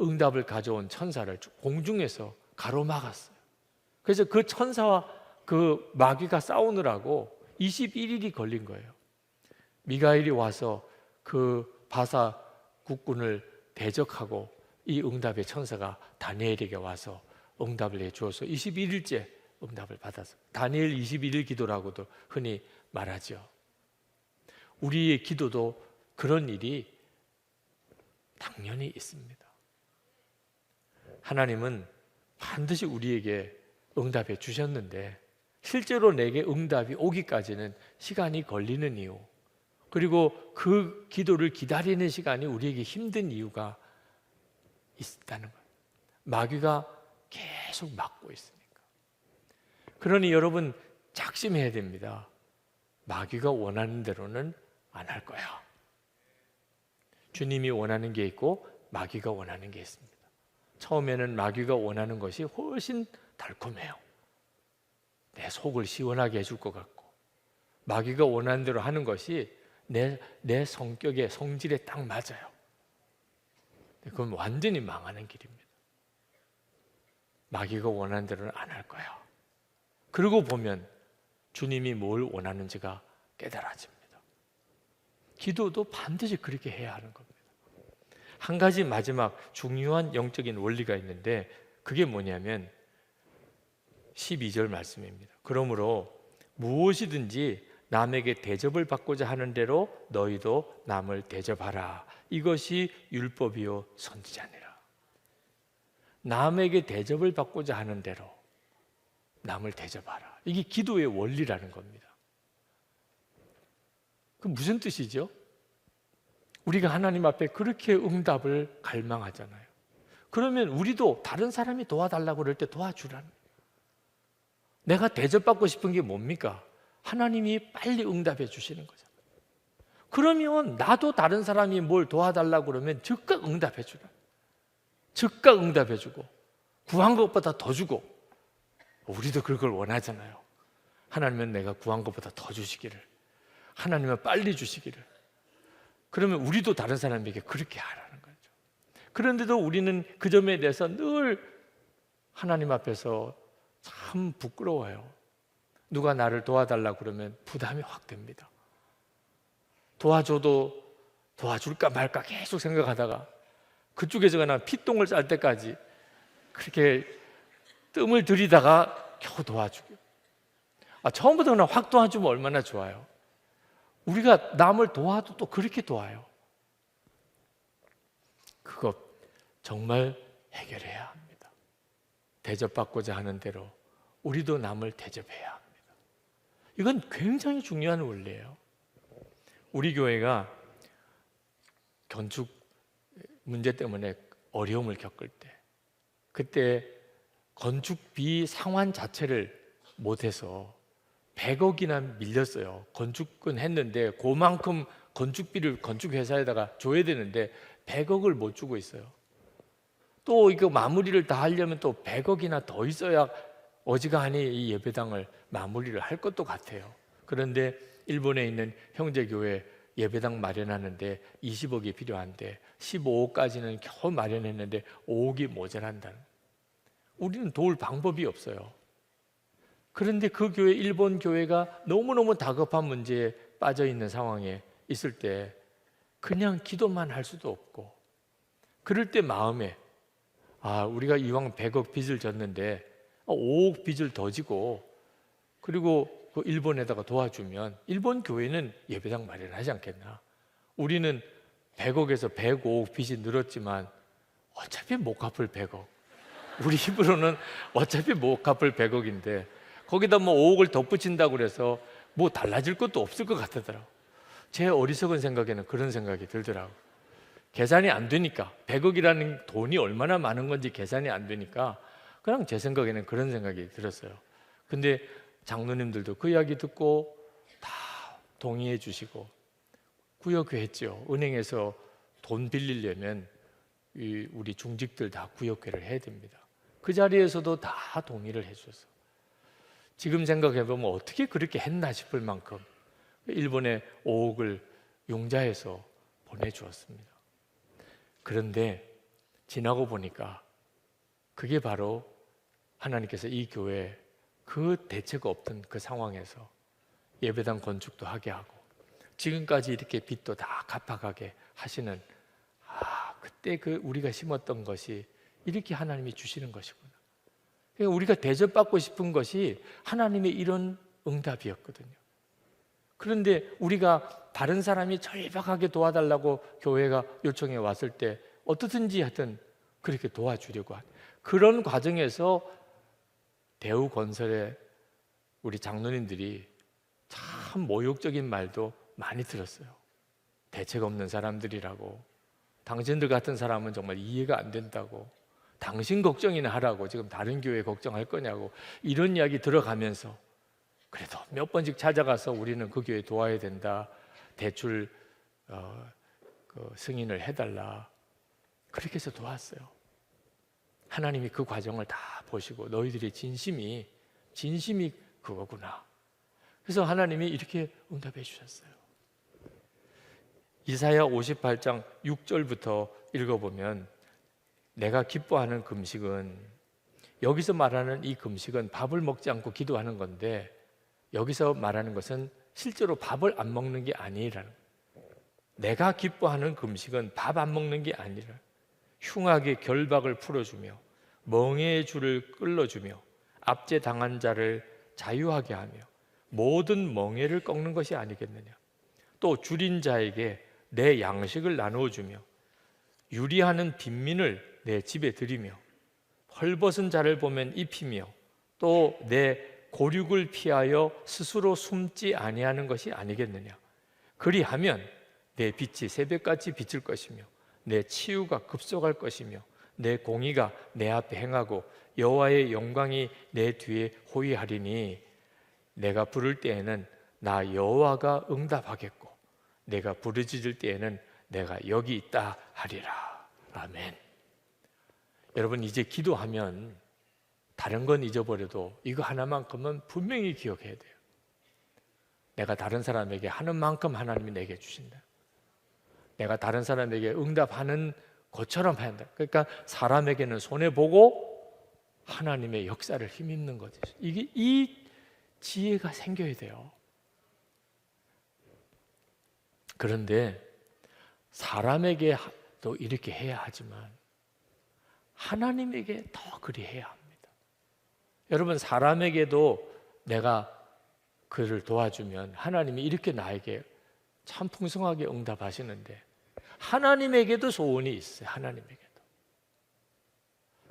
응답을 가져온 천사를 공중에서 가로막았어요. 그래서 그 천사와 그 마귀가 싸우느라고 21일이 걸린 거예요. 미가엘이 와서 그 바사 국군을 대적하고 이 응답의 천사가 다니엘에게 와서 응답을 해주어서 21일째 응답을 받았어요. 다니엘 21일 기도라고도 흔히 말하죠. 우리의 기도도 그런 일이 당연히 있습니다. 하나님은 반드시 우리에게 응답해 주셨는데 실제로 내게 응답이 오기까지는 시간이 걸리는 이유, 그리고 그 기도를 기다리는 시간이 우리에게 힘든 이유가 있다는 거예요. 마귀가 계속 막고 있으니까. 그러니 여러분 작심해야 됩니다. 마귀가 원하는 대로는 안 할 거야. 주님이 원하는 게 있고 마귀가 원하는 게 있습니다. 처음에는 마귀가 원하는 것이 훨씬 달콤해요. 내 속을 시원하게 해줄 것 같고, 마귀가 원하는 대로 하는 것이 내 성격에 성질에 딱 맞아요. 그건 완전히 망하는 길입니다. 마귀가 원하는 대로는 안 할 거야. 그러고 보면 주님이 뭘 원하는지가 깨달아집니다. 기도도 반드시 그렇게 해야 하는 겁니다. 한 가지 마지막 중요한 영적인 원리가 있는데 그게 뭐냐면 12절 말씀입니다. 그러므로 무엇이든지 남에게 대접을 받고자 하는 대로 너희도 남을 대접하라. 이것이 율법이요 선지자니라. 남에게 대접을 받고자 하는 대로 남을 대접하라. 이게 기도의 원리라는 겁니다. 그 무슨 뜻이죠? 우리가 하나님 앞에 그렇게 응답을 갈망하잖아요. 그러면 우리도 다른 사람이 도와달라고 그럴 때 도와주라는 거예요. 내가 대접받고 싶은 게 뭡니까? 하나님이 빨리 응답해 주시는 거잖아요. 그러면 나도 다른 사람이 뭘 도와달라고 그러면 즉각 응답해 주라. 즉각 응답해 주고 구한 것보다 더 주고. 우리도 그걸 원하잖아요. 하나님은 내가 구한 것보다 더 주시기를, 하나님은 빨리 주시기를. 그러면 우리도 다른 사람에게 그렇게 하라는 거죠. 그런데도 우리는 그 점에 대해서 늘 하나님 앞에서 참 부끄러워요. 누가 나를 도와달라 그러면 부담이 확 됩니다. 도와줘도 도와줄까 말까 계속 생각하다가 그쪽에서 그냥 피똥을 쌀 때까지 그렇게 뜸을 들이다가 겨우 도와주고, 처음부터 그냥 확 도와주면 얼마나 좋아요. 우리가 남을 도와도 또 그렇게 도와요. 그거 정말 해결해야 합니다. 대접받고자 하는 대로 우리도 남을 대접해야 합니다. 이건 굉장히 중요한 원리예요. 우리 교회가 건축 문제 때문에 어려움을 겪을 때, 그때 건축비 상환 자체를 못해서 100억이나 밀렸어요. 건축은 했는데 그만큼 건축비를 건축회사에다가 줘야 되는데 100억을 못 주고 있어요. 또 이거 마무리를 다 하려면 또 100억이나 더 있어야 어지간히 이 예배당을 마무리를 할 것도 같아요. 그런데 일본에 있는 형제교회 예배당 마련하는데 20억이 필요한데 15억까지는 겨우 마련했는데 5억이 모자란다는. 우리는 도울 방법이 없어요. 그런데 그 교회, 일본 교회가 너무너무 다급한 문제에 빠져 있는 상황에 있을 때 그냥 기도만 할 수도 없고, 그럴 때 마음에 우리가 이왕 100억 빚을 졌는데 5억 빚을 더 지고 그리고 그 일본에다가 도와주면 일본 교회는 예배당 마련하지 않겠나. 우리는 100억에서 105억 빚이 늘었지만 어차피 못 갚을 100억, 우리 힘으로는 어차피 못 갚을 100억인데 거기다 뭐 5억을 덧붙인다고 그래서 뭐 달라질 것도 없을 것 같더라고. 제 어리석은 생각에는 그런 생각이 들더라고. 계산이 안 되니까, 100억이라는 돈이 얼마나 많은 건지 계산이 안 되니까 그냥 제 생각에는 그런 생각이 들었어요. 근데 장로님들도 그 이야기 듣고 다 동의해 주시고 구역회했죠. 은행에서 돈 빌리려면 우리 중직들 다 구역회를 해야 됩니다. 그 자리에서도 다 동의를 해줘서 지금 생각해보면 어떻게 그렇게 했나 싶을 만큼 일본에 5억을 융자해서 보내주었습니다. 그런데 지나고 보니까 그게 바로 하나님께서 이 교회에 그 대책 없던 그 상황에서 예배당 건축도 하게 하고 지금까지 이렇게 빚도 다 갚아가게 하시는, 그때 그 우리가 심었던 것이 이렇게 하나님이 주시는 것이구나. 그러니까 우리가 대접받고 싶은 것이 하나님의 이런 응답이었거든요. 그런데 우리가 다른 사람이 절박하게 도와달라고 교회가 요청해 왔을 때 어떻든지 하여튼 그렇게 도와주려고 하는 그런 과정에서 대우건설의 우리 장로님들이 참 모욕적인 말도 많이 들었어요. 대책 없는 사람들이라고, 당신들 같은 사람은 정말 이해가 안 된다고, 당신 걱정이나 하라고 지금 다른 교회 걱정할 거냐고, 이런 이야기 들어가면서 그래도 몇 번씩 찾아가서 우리는 그 교회 도와야 된다, 대출 승인을 해달라, 그렇게 해서 도왔어요. 하나님이 그 과정을 다 보시고 너희들의 진심이 그거구나. 그래서 하나님이 이렇게 응답해 주셨어요. 이사야 58장 6절부터 읽어보면 내가 기뻐하는 금식은, 여기서 말하는 이 금식은 밥을 먹지 않고 기도하는 건데 여기서 말하는 것은 실제로 밥을 안 먹는 게 아니라는, 내가 기뻐하는 금식은 밥 안 먹는 게 아니라 흉악의 결박을 풀어주며 멍에의 줄을 끌어주며 압제당한 자를 자유하게 하며 모든 멍에를 꺾는 것이 아니겠느냐. 또 줄인 자에게 내 양식을 나누어 주며 유리하는 빈민을 내 집에 들이며 헐벗은 자를 보면 입히며 또 내 고륙을 피하여 스스로 숨지 아니하는 것이 아니겠느냐. 그리하면 내 빛이 새벽같이 비칠 것이며 내 치유가 급속할 것이며 내 공의가 내 앞에 행하고 여호와의 영광이 내 뒤에 호위하리니 내가 부를 때에는 나 여호와가 응답하겠고 내가 부르짖을 때에는 내가 여기 있다 하리라. 아멘. 여러분, 이제 기도하면 다른 건 잊어버려도 이거 하나만큼은 분명히 기억해야 돼요. 내가 다른 사람에게 하는 만큼 하나님이 내게 주신다. 내가 다른 사람에게 응답하는 것처럼 한다. 그러니까 사람에게는 손해보고 하나님의 역사를 힘입는 거죠. 이 지혜가 생겨야 돼요. 그런데 사람에게도 이렇게 해야 하지만 하나님에게 더 그리해야 합니다. 여러분, 사람에게도 내가 그를 도와주면 하나님이 이렇게 나에게 참 풍성하게 응답하시는데 하나님에게도 소원이 있어요. 하나님에게도.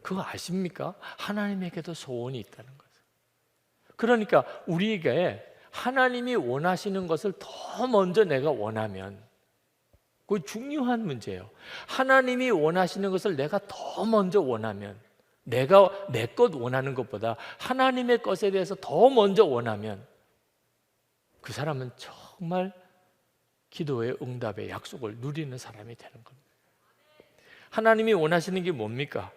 그거 아십니까? 하나님에게도 소원이 있다는 거죠. 그러니까 우리에게 하나님이 원하시는 것을 더 먼저 내가 원하면, 그거 중요한 문제예요. 하나님이 원하시는 것을 내가 더 먼저 원하면, 내가 내 것 원하는 것보다 하나님의 것에 대해서 더 먼저 원하면 그 사람은 정말 기도의 응답의 약속을 누리는 사람이 되는 겁니다. 하나님이 원하시는 게 뭡니까?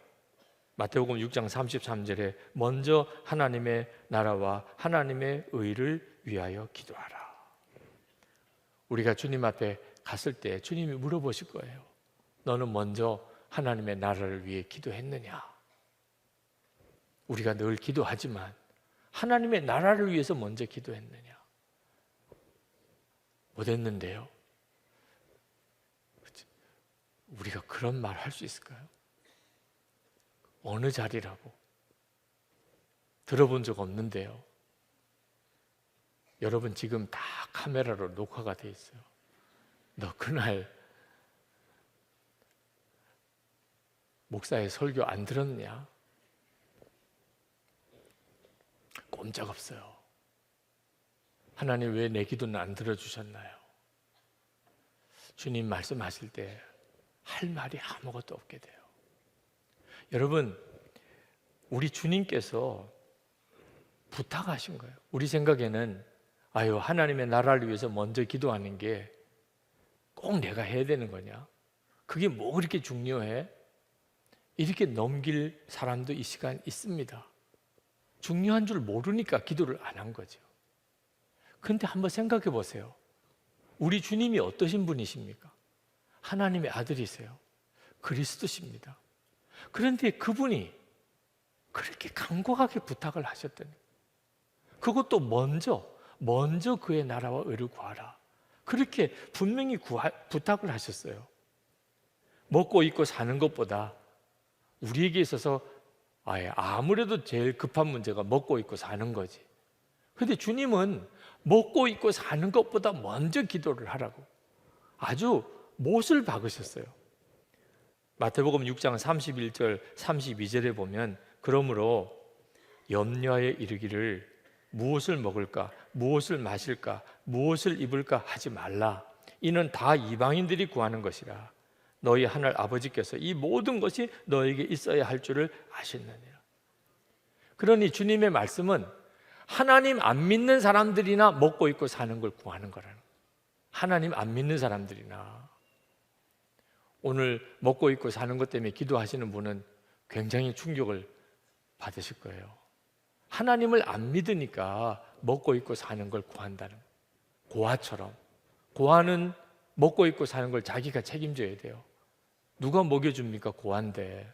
마태복음 6장 33절에 먼저 하나님의 나라와 하나님의 의를 위하여 기도하라. 우리가 주님 앞에 갔을 때 주님이 물어보실 거예요. 너는 먼저 하나님의 나라를 위해 기도했느냐? 우리가 늘 기도하지만 하나님의 나라를 위해서 먼저 기도했느냐? 못했는데요. 우리가 그런 말 할 수 있을까요? 어느 자리라고? 들어본 적 없는데요. 여러분, 지금 다 카메라로 녹화가 돼 있어요. 너 그날 목사의 설교 안 들었냐? 꼼짝없어요. 하나님, 왜 내 기도는 안 들어주셨나요? 주님 말씀하실 때 할 말이 아무것도 없게 돼요. 여러분, 우리 주님께서 부탁하신 거예요. 우리 생각에는 하나님의 나라를 위해서 먼저 기도하는 게 꼭 내가 해야 되는 거냐? 그게 뭐 그렇게 중요해? 이렇게 넘길 사람도 이 시간 있습니다. 중요한 줄 모르니까 기도를 안 한 거죠. 근데 한번 생각해 보세요. 우리 주님이 어떠신 분이십니까? 하나님의 아들이세요. 그리스도십니다. 그런데 그분이 그렇게 간곡하게 부탁을 하셨더니, 그것도 먼저 그의 나라와 의를 구하라. 그렇게 분명히 부탁을 하셨어요. 먹고 입고 사는 것보다 우리에게 있어서 아무래도 제일 급한 문제가 먹고 입고 사는 거지. 그런데 주님은 먹고 입고 사는 것보다 먼저 기도를 하라고 아주 못을 박으셨어요. 마태복음 6장 31절 32절에 보면, 그러므로 염려에 이르기를 무엇을 먹을까, 무엇을 마실까, 무엇을 입을까 하지 말라. 이는 다 이방인들이 구하는 것이라. 너희 하늘 아버지께서 이 모든 것이 너에게 있어야 할 줄을 아시느니라. 그러니 주님의 말씀은 하나님 안 믿는 사람들이나 먹고 입고 사는 걸 구하는 거라는 거예요. 하나님 안 믿는 사람들이나. 오늘 먹고 입고 사는 것 때문에 기도하시는 분은 굉장히 충격을 받으실 거예요. 하나님을 안 믿으니까 먹고 입고 사는 걸 구한다는 거예요. 고아처럼. 고아는 먹고 입고 사는 걸 자기가 책임져야 돼요. 누가 먹여줍니까? 고아인데.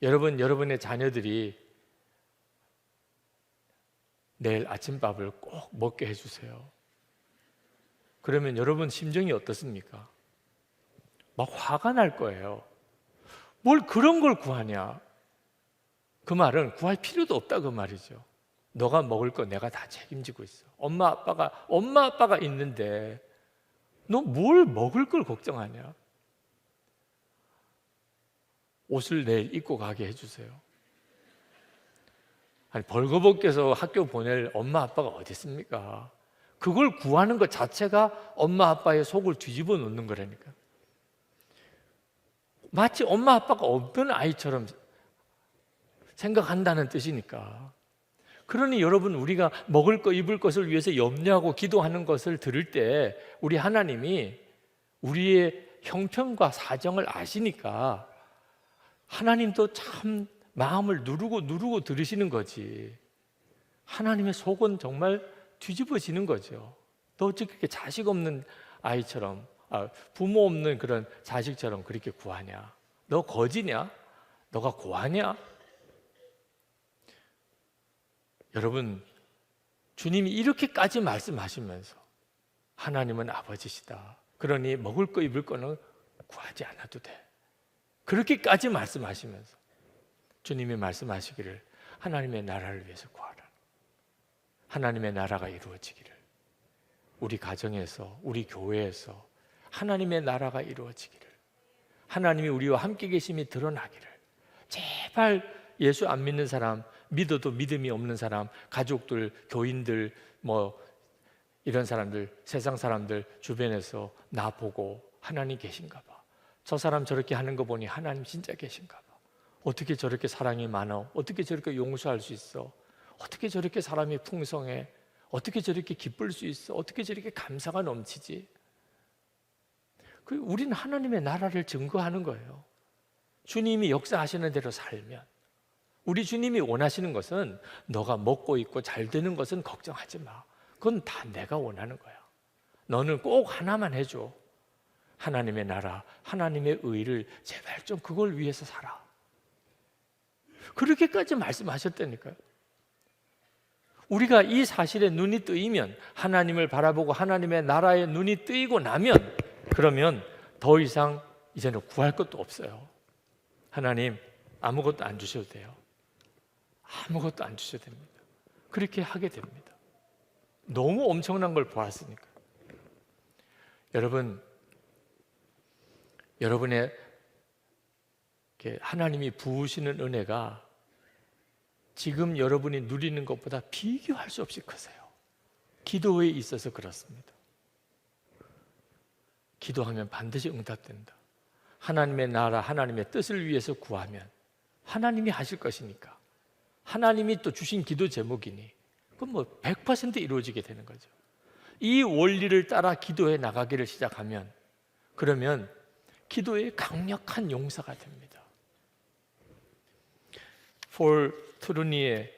여러분의 자녀들이 내일 아침밥을 꼭 먹게 해주세요. 그러면 여러분 심정이 어떻습니까? 막 화가 날 거예요. 뭘 그런 걸 구하냐? 그 말은 구할 필요도 없다 그 말이죠. 너가 먹을 거 내가 다 책임지고 있어. 엄마 아빠가 있는데 너 뭘 먹을 걸 걱정하냐? 옷을 내일 입고 가게 해주세요. 아니, 벌거벗겨서 학교 보낼 엄마 아빠가 어디 있습니까? 그걸 구하는 것 자체가 엄마 아빠의 속을 뒤집어 놓는 거라니까. 마치 엄마 아빠가 없는 아이처럼 생각한다는 뜻이니까. 그러니 여러분, 우리가 먹을 거 입을 것을 위해서 염려하고 기도하는 것을 들을 때 우리 하나님이 우리의 형편과 사정을 아시니까 하나님도 참 마음을 누르고 들으시는 거지. 하나님의 속은 정말 뒤집어지는 거죠. 너 어떻게 자식 없는 아이처럼, 부모 없는 그런 자식처럼 그렇게 구하냐? 너 거지냐? 너가 고하냐? 여러분, 주님이 이렇게까지 말씀하시면서 하나님은 아버지시다. 그러니 먹을 거 입을 거는 구하지 않아도 돼. 그렇게까지 말씀하시면서 주님이 말씀하시기를 하나님의 나라를 위해서 구하라. 하나님의 나라가 이루어지기를, 우리 가정에서, 우리 교회에서 하나님의 나라가 이루어지기를, 하나님이 우리와 함께 계심이 드러나기를, 제발 예수 안 믿는 사람, 믿어도 믿음이 없는 사람, 가족들, 교인들, 이런 사람들, 세상 사람들 주변에서 나 보고 하나님 계신가 봐. 저 사람 저렇게 하는 거 보니 하나님 진짜 계신가 봐. 어떻게 저렇게 사랑이 많아? 어떻게 저렇게 용서할 수 있어? 어떻게 저렇게 사람이 풍성해? 어떻게 저렇게 기쁠 수 있어? 어떻게 저렇게 감사가 넘치지? 우리는 하나님의 나라를 증거하는 거예요. 주님이 역사하시는 대로 살면, 우리 주님이 원하시는 것은 너가 먹고 있고 잘 되는 것은 걱정하지 마. 그건 다 내가 원하는 거야. 너는 꼭 하나만 해줘. 하나님의 나라, 하나님의 의를 제발 좀 그걸 위해서 살아. 그렇게까지 말씀하셨다니까요. 우리가 이 사실에 눈이 뜨이면, 하나님을 바라보고 하나님의 나라에 눈이 뜨이고 나면, 그러면 더 이상 이제는 구할 것도 없어요. 하나님 아무것도 안 주셔도 돼요. 아무것도 안 주셔도 됩니다. 그렇게 하게 됩니다. 너무 엄청난 걸 보았으니까. 여러분의 하나님이 부으시는 은혜가 지금 여러분이 누리는 것보다 비교할 수 없이 크세요. 기도에 있어서 그렇습니다. 기도하면 반드시 응답된다. 하나님의 나라, 하나님의 뜻을 위해서 구하면 하나님이 하실 것이니까, 하나님이 또 주신 기도 제목이니 그건 100% 이루어지게 되는 거죠. 이 원리를 따라 기도해 나가기를 시작하면, 그러면 기도의 강력한 용사가 됩니다. 폴 트루니의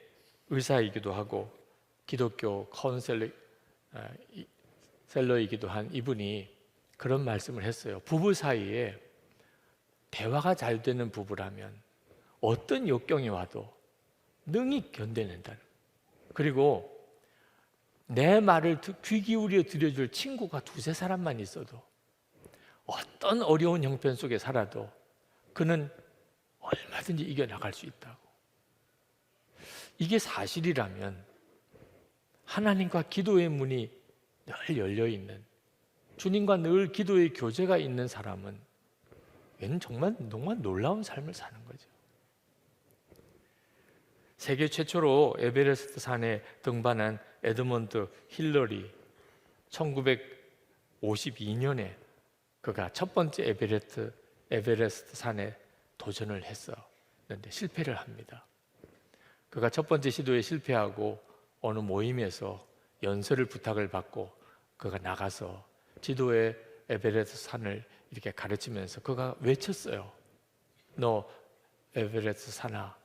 의사이기도 하고 기독교 카운셀러이기도 한 이분이 그런 말씀을 했어요. 부부 사이에 대화가 잘 되는 부부라면 어떤 역경이 와도 능히 견뎌낸다는, 그리고 내 말을 귀 기울여 들어줄 친구가 두세 사람만 있어도 어떤 어려운 형편 속에 살아도 그는 얼마든지 이겨나갈 수 있다고. 이게 사실이라면 하나님과 기도의 문이 늘 열려있는, 주님과 늘 기도의 교제가 있는 사람은 얘는 정말 놀라운 삶을 사는 거죠. 세계 최초로 에베레스트 산에 등반한 에드먼드 힐러리, 1952년에 그가 첫 번째 에베레스트 산에 도전을 했었는데 실패를 합니다. 그가 첫 번째 시도에 실패하고 어느 모임에서 연설을 부탁을 받고 그가 나가서 지도의 에베레스트 산을 이렇게 가르치면서 그가 외쳤어요. 너 에베레스트 산아,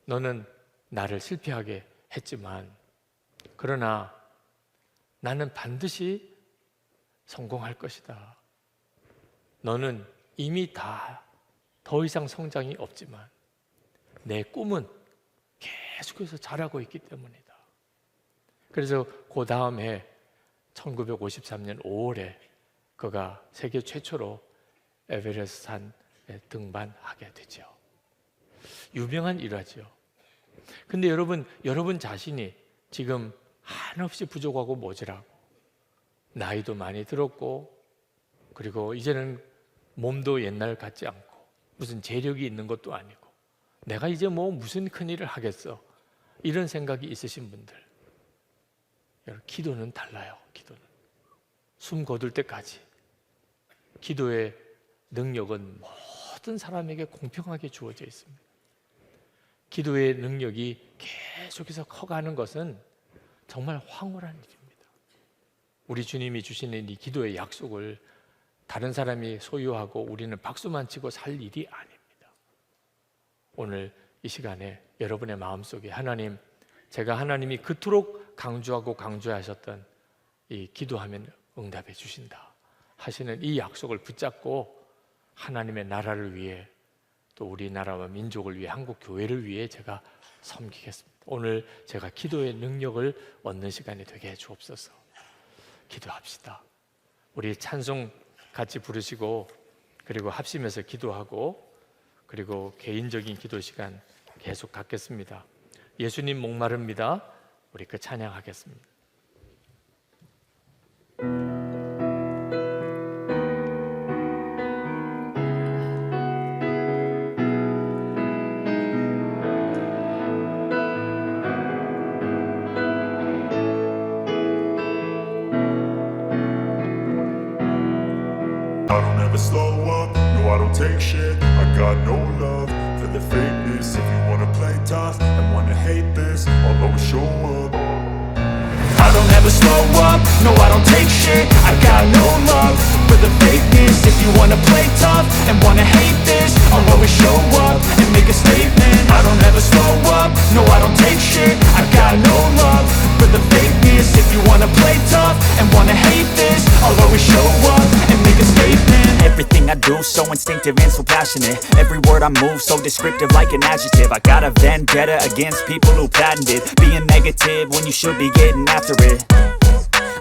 너는 나를 실패하게 했지만 그러나 나는 반드시 성공할 것이다. 너는 이미 더 이상 성장이 없지만 내 꿈은 계속해서 자라고 있기 때문이다. 그래서 그 다음 해 1953년 5월에 그가 세계 최초로 에베레스트 산에 등반하게 되죠. 유명한 일화죠. 근데 여러분 자신이 지금 한없이 부족하고 모자라고, 나이도 많이 들었고, 그리고 이제는 몸도 옛날 같지 않고 무슨 재력이 있는 것도 아니고 내가 이제 무슨 큰일을 하겠어, 이런 생각이 있으신 분들, 여러분, 기도는 달라요. 기도는 숨 거둘 때까지 기도의 능력은 모든 사람에게 공평하게 주어져 있습니다. 기도의 능력이 계속해서 커가는 것은 정말 황홀한 일입니다. 우리 주님이 주시는 이 기도의 약속을 다른 사람이 소유하고 우리는 박수만 치고 살 일이 아닙니다. 오늘 이 시간에 여러분의 마음속에 하나님, 제가 하나님이 그토록 강조하고 강조하셨던 이 기도하면 응답해 주신다 하시는 이 약속을 붙잡고 하나님의 나라를 위해, 또 우리나라와 민족을 위해, 한국 교회를 위해 제가 섬기겠습니다. 오늘 제가 기도의 능력을 얻는 시간이 되게 해 주옵소서. 기도합시다. 우리 찬송 같이 부르시고 그리고 합심해서 기도하고 그리고 개인적인 기도 시간 계속 갖겠습니다. 예수님 목마릅니다. 우리 그 찬양하겠습니다. I don't ever slow up, no I don't take shit. I got no love for the fakeness. If you wanna play tough and wanna hate this, I'll always show up. I don't ever slow up, no I don't take shit. I got no love for the fakeness. If you wanna play tough and wanna hate this, I'll always show up and make a statement. I don't ever slow up, no I don't take shit. I got no love for the fakeness. If you wanna play tough and wanna hate this, I'll always show up and make a statement. Everything I do so instinctive and so passionate. Every word I move so descriptive like an adjective. I got a vendetta against people who patented being negative when you should be getting after it.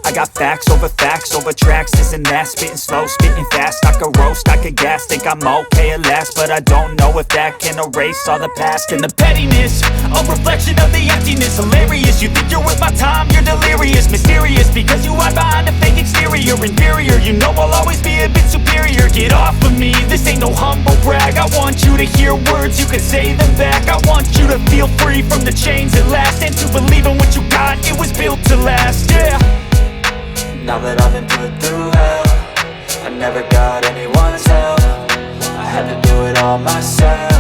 I got facts over tracks, this and that. Spitting slow, spitting fast. I could roast, I could gas. Think I'm okay at last, but I don't know if that can erase all the past. And the pettiness, a reflection of the emptiness. Hilarious, you think you're worth my time, you're delirious. Mysterious, because you hide behind a fake exterior. Inferior, you know I'll always be a bit superior. Get off of me, this ain't no humble brag. I want you to hear words, you can say them back. I want you to feel free from the chains at last, and to believe in what you got, it was built to last, yeah. Now that I've been put through hell, I never got anyone's help. I had to do it all myself.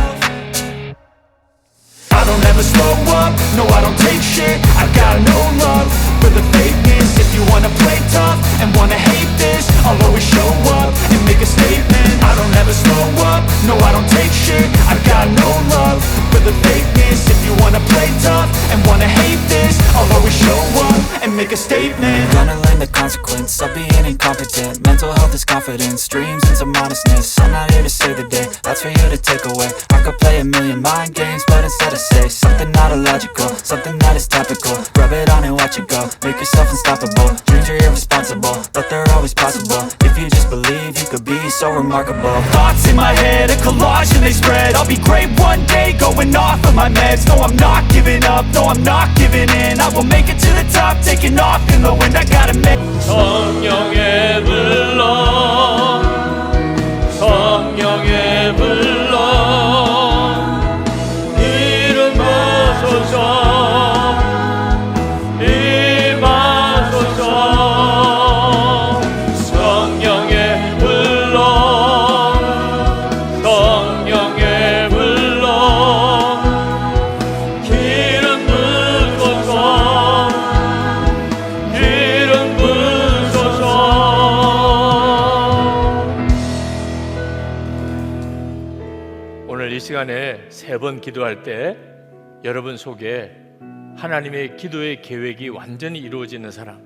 I don't ever slow up, no I don't take shit. I got no love for the fakeness. If you wanna play tough and wanna hate this, I'll always show up and make a statement. I don't ever slow up, no I don't take shit. I got no love for the fakeness. If you wanna play tough and wanna hate this, I'll always show up and make a statement. Gonna learn the consequence of being incompetent. Mental health is confidence, dreams and some modestness. I'm not here to save the day, that's for you to take away. I could play a million mind games, but instead I say something not illogical, something that is topical. Rub it on and watch it go, make yourself unstoppable. Dreams are irresponsible, but they're always possible. If you just believe, you could be so remarkable. Thoughts in my head, a collage and they spread. I'll be great one day, going off of my meds. No, I'm not giving up, no, I'm not giving in. I will make it to the top, taking off in the wind. I gotta make 성령의 불러 성령의 불러 이름 부소서 임하소서 성령의 불러 성령의 불러 기름 부소서 기름 부소서. 오늘 이 시간에 3번 기도할 때 여러분 속에 하나님의 기도의 계획이 완전히 이루어지는 사람,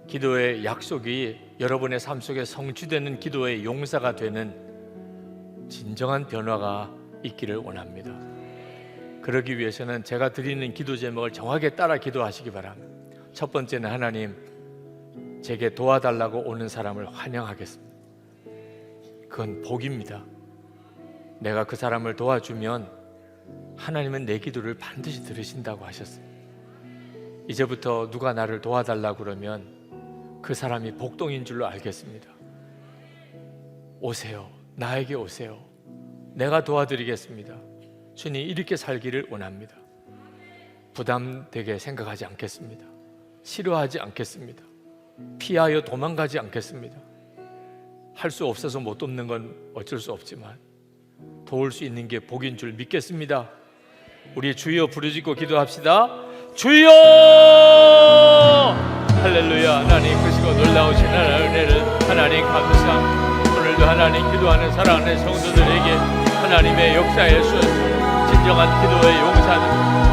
기도의 약속이 여러분의 삶 속에 성취되는 기도의 용사가 되는 진정한 변화가 있기를 원합니다. 그러기 위해서는 제가 드리는 기도 제목을 정확하게 따라 기도하시기 바랍니다. 첫 번째는 하나님, 제게 도와달라고 오는 사람을 환영하겠습니다. 그건 복입니다. 내가 그 사람을 도와주면 하나님은 내 기도를 반드시 들으신다고 하셨어요. 이제부터 누가 나를 도와달라고 그러면 그 사람이 복동인 줄로 알겠습니다. 오세요. 나에게 오세요. 내가 도와드리겠습니다. 주님, 이렇게 살기를 원합니다. 부담되게 생각하지 않겠습니다. 싫어하지 않겠습니다. 피하여 도망가지 않겠습니다. 할 수 없어서 못 돕는 건 어쩔 수 없지만 도울 수 있는 게 복인 줄 믿겠습니다. 우리 주여 부르짖고 기도합시다. 주여! 할렐루야. 하나님 크시고 놀라우신 하나님의 은혜를 하나님 감사합니다. 오늘도 하나님 기도하는 사랑하는 성도들에게 하나님의 역사에 서 진정한 기도의 용사들,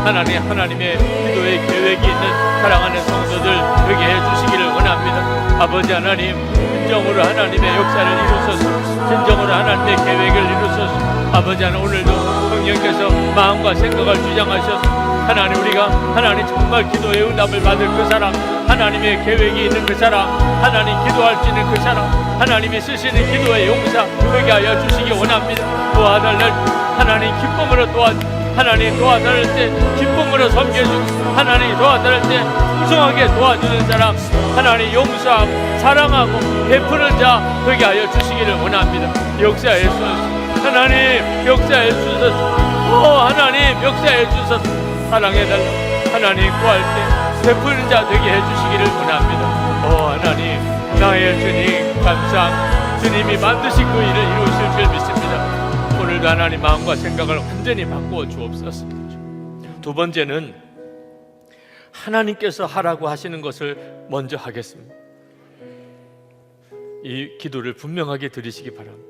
하나님의 기도의 계획이 있는 사랑하는 성도들 되게 해주시기를 원합니다. 아버지 하나님, 진정으로 하나님의 역사를 이루소서, 진정으로 하나님의 계획을 이루소서. 아버지 하나님, 오늘도 성령께서 마음과 생각을 주장하셔서 하나님, 우리가 하나님 정말 기도의 응답을 받을 그 사람, 하나님의 계획이 있는 그 사람, 하나님 기도할 수 있는 그 사람, 하나님이 쓰시는 기도의 용사 되게 하여 주시기 원합니다. 도와달랄 하나님 기쁨으로 하나님 도와달랄 때 기쁨으로 섬겨주고, 하나님 도와달랄 때 풍성하게 도와주는 사람, 하나님 용서하고 사랑하고 베푸는 자 되게 하여 주시기를 원합니다. 역사해 주소서. 하나님 역사해 주소서. 하나님 역사해 주소서. 사랑해달라. 하나님 구할 때 베푸는 자 되게 해주시기를 원합니다. 하나님, 나의 주님 감사합니다. 주님이 반드시 그 일을 이루실 줄 믿습니다. 오늘도 하나님 마음과 생각을 완전히 바꾸어 주옵소서. 두 번째는 하나님께서 하라고 하시는 것을 먼저 하겠습니다. 이 기도를 분명하게 드리시기 바랍니다.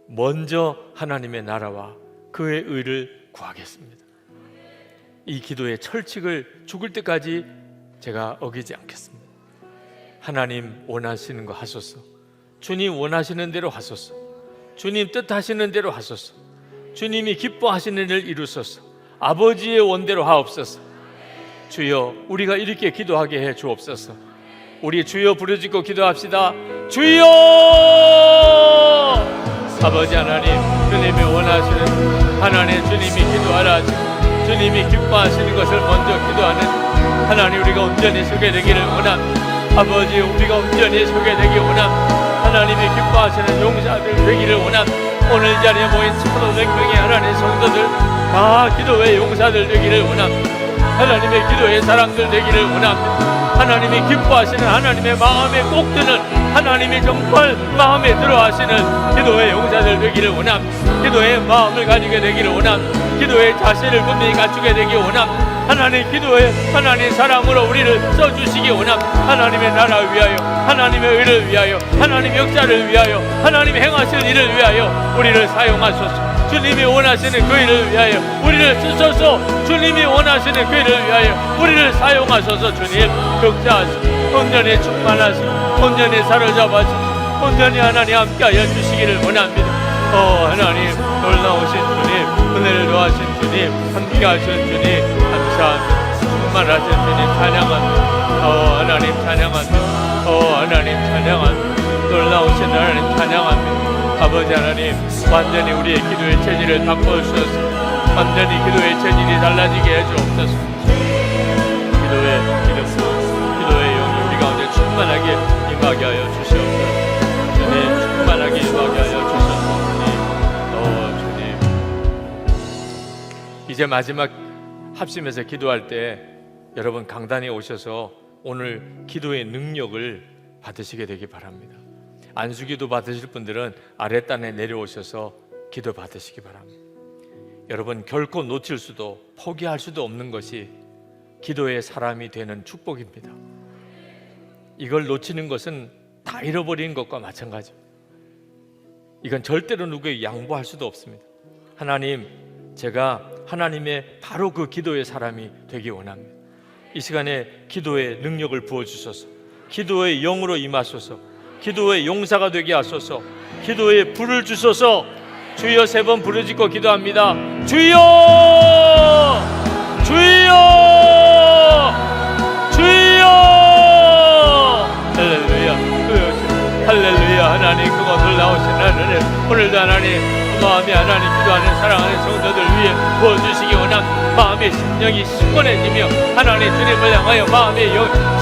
먼저 하나님의 나라와 그의 의를 구하겠습니다. 이 기도의 철칙을 죽을 때까지 제가 어기지 않겠습니다. 하나님 원하시는 거 하소서. 주님 원하시는 대로 하소서. 주님 뜻하시는 대로 하소서. 주님이 기뻐하시는 일을 이루소서. 아버지의 원대로 하옵소서. 주여, 우리가 이렇게 기도하게 해 주옵소서. 우리 주여 부르짖고 기도합시다. 주여! 아버지 하나님, 주님이 원하시는 하나님, 주님이 기도하라 주님이 기뻐하시는 것을 먼저 기도하는 하나님, 우리가 온전히 서게 되기를 원합니다. 아버지, 우리가 온전히 서게 되기 원합니다. 하나님이 기뻐하시는 용사들 되기를 원합니다. 오늘 자리에 모인 1,500명의 하나님의 성도들 다 기도의 용사들 되기를 원합니다. 하나님의 기도의 사람들 되기를 원합니다. 하나님이 기뻐하시는, 하나님의 마음에 꼭 드는, 하나님이 정말 마음에 들어하시는 기도의 용사들 되기를 원합니다. 기도의 마음을 가지게 되기를 원합니다. 기도의 자세를 분명히 갖추게 되기 원합니다. 하나님 기도에 하나님 사랑으로 우리를 써주시기 원합니다. 하나님의 나라를 위하여, 하나님의 의를 위하여, 하나님 역사를 위하여, 하나님 행하실 일을 위하여 우리를 사용하소서. 주님이 원하시는 그 일을 위하여 우리를 쓰소서. 주님이 원하시는 그 일을 위하여 우리를 사용하소서. 주님 역사하시고 온전히 충만하시고 온전히 사로잡아주시고 온전히 하나님 함께하여 주시기를 원합니다. 하나님 놀라우신 주님, 은혜를 더하신 주님, 함께하신 주님 감사합니다. 충만하신 주님 찬양합니다. 하나님 찬양합니다. 하나님 찬양합니다. 놀라우신 하나님 찬양합니다. 아버지 하나님, 완전히 우리의 기도의 체질을 바꿔주셔서 완전히 기도의 체질이 달라지게 해주옵소서. 기도의 기름, 기도의 영이 우리 가운데 충만하게 임하게 하여 주시옵소서. 주님 충만하게 임하게 하여 주셔서 주님, 이제 마지막 합심해서 기도할 때 여러분 강단에 오셔서 오늘 기도의 능력을 받으시게 되기 바랍니다. 안수기도 받으실 분들은 아랫단에 내려오셔서 기도 받으시기 바랍니다. 여러분, 결코 놓칠 수도 포기할 수도 없는 것이 기도의 사람이 되는 축복입니다. 이걸 놓치는 것은 다 잃어버리는 것과 마찬가지입니다. 이건 절대로 누구에게 양보할 수도 없습니다. 하나님, 제가 하나님의 바로 그 기도의 사람이 되기 원합니다. 이 시간에 기도의 능력을 부어주소서. 기도의 영으로 임하소서. 기도의 용사가 되게 하소서. 기도의 불을 주소서. 주여 3번 부르짖고 기도합니다. 주여! 주여! 주여! 할렐루야. 할렐루야. 하나님, 그거 놀라우신 하나님, 오늘도 하나님 마음이 하나님 기도하는 사랑하는 성도들 위해 부어주시기 원합니다. 마음의 심령이 신권해지며 하나님 주님을 향하여 마음의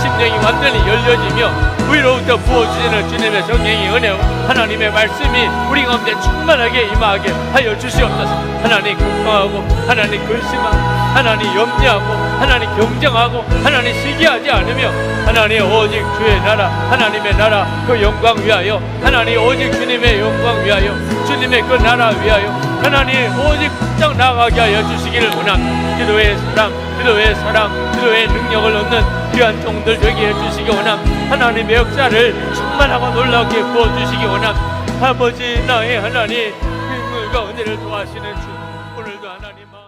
심령이 완전히 열려지며 위로부터 부어주시는 주님의 성령의 은혜, 하나님의 말씀이 우리 가운데 충만하게 임하게 하여 주시옵소서. 하나님 걱정하고 하나님 근심하고 하나님 염려하고 하나님 경쟁하고 하나님 시기하지 않으며 하나님 오직 주의 나라, 하나님의 나라 그 영광 위하여, 하나님 오직 주님의 영광 위하여, 주님의 그 나라 위하여 하나님 오직 딱 나아가게 하여 주시기를 원합니다. 기도의 사랑, 기도의 능력을 얻는 귀한 종들 되게 해주시기 원합니다. 하나님의 역사를 충만하고 놀랍게 부어주시기 원합니다. 아버지, 나의 하나님, 인물과 은혜를 도와시는 주, 오늘도 하나님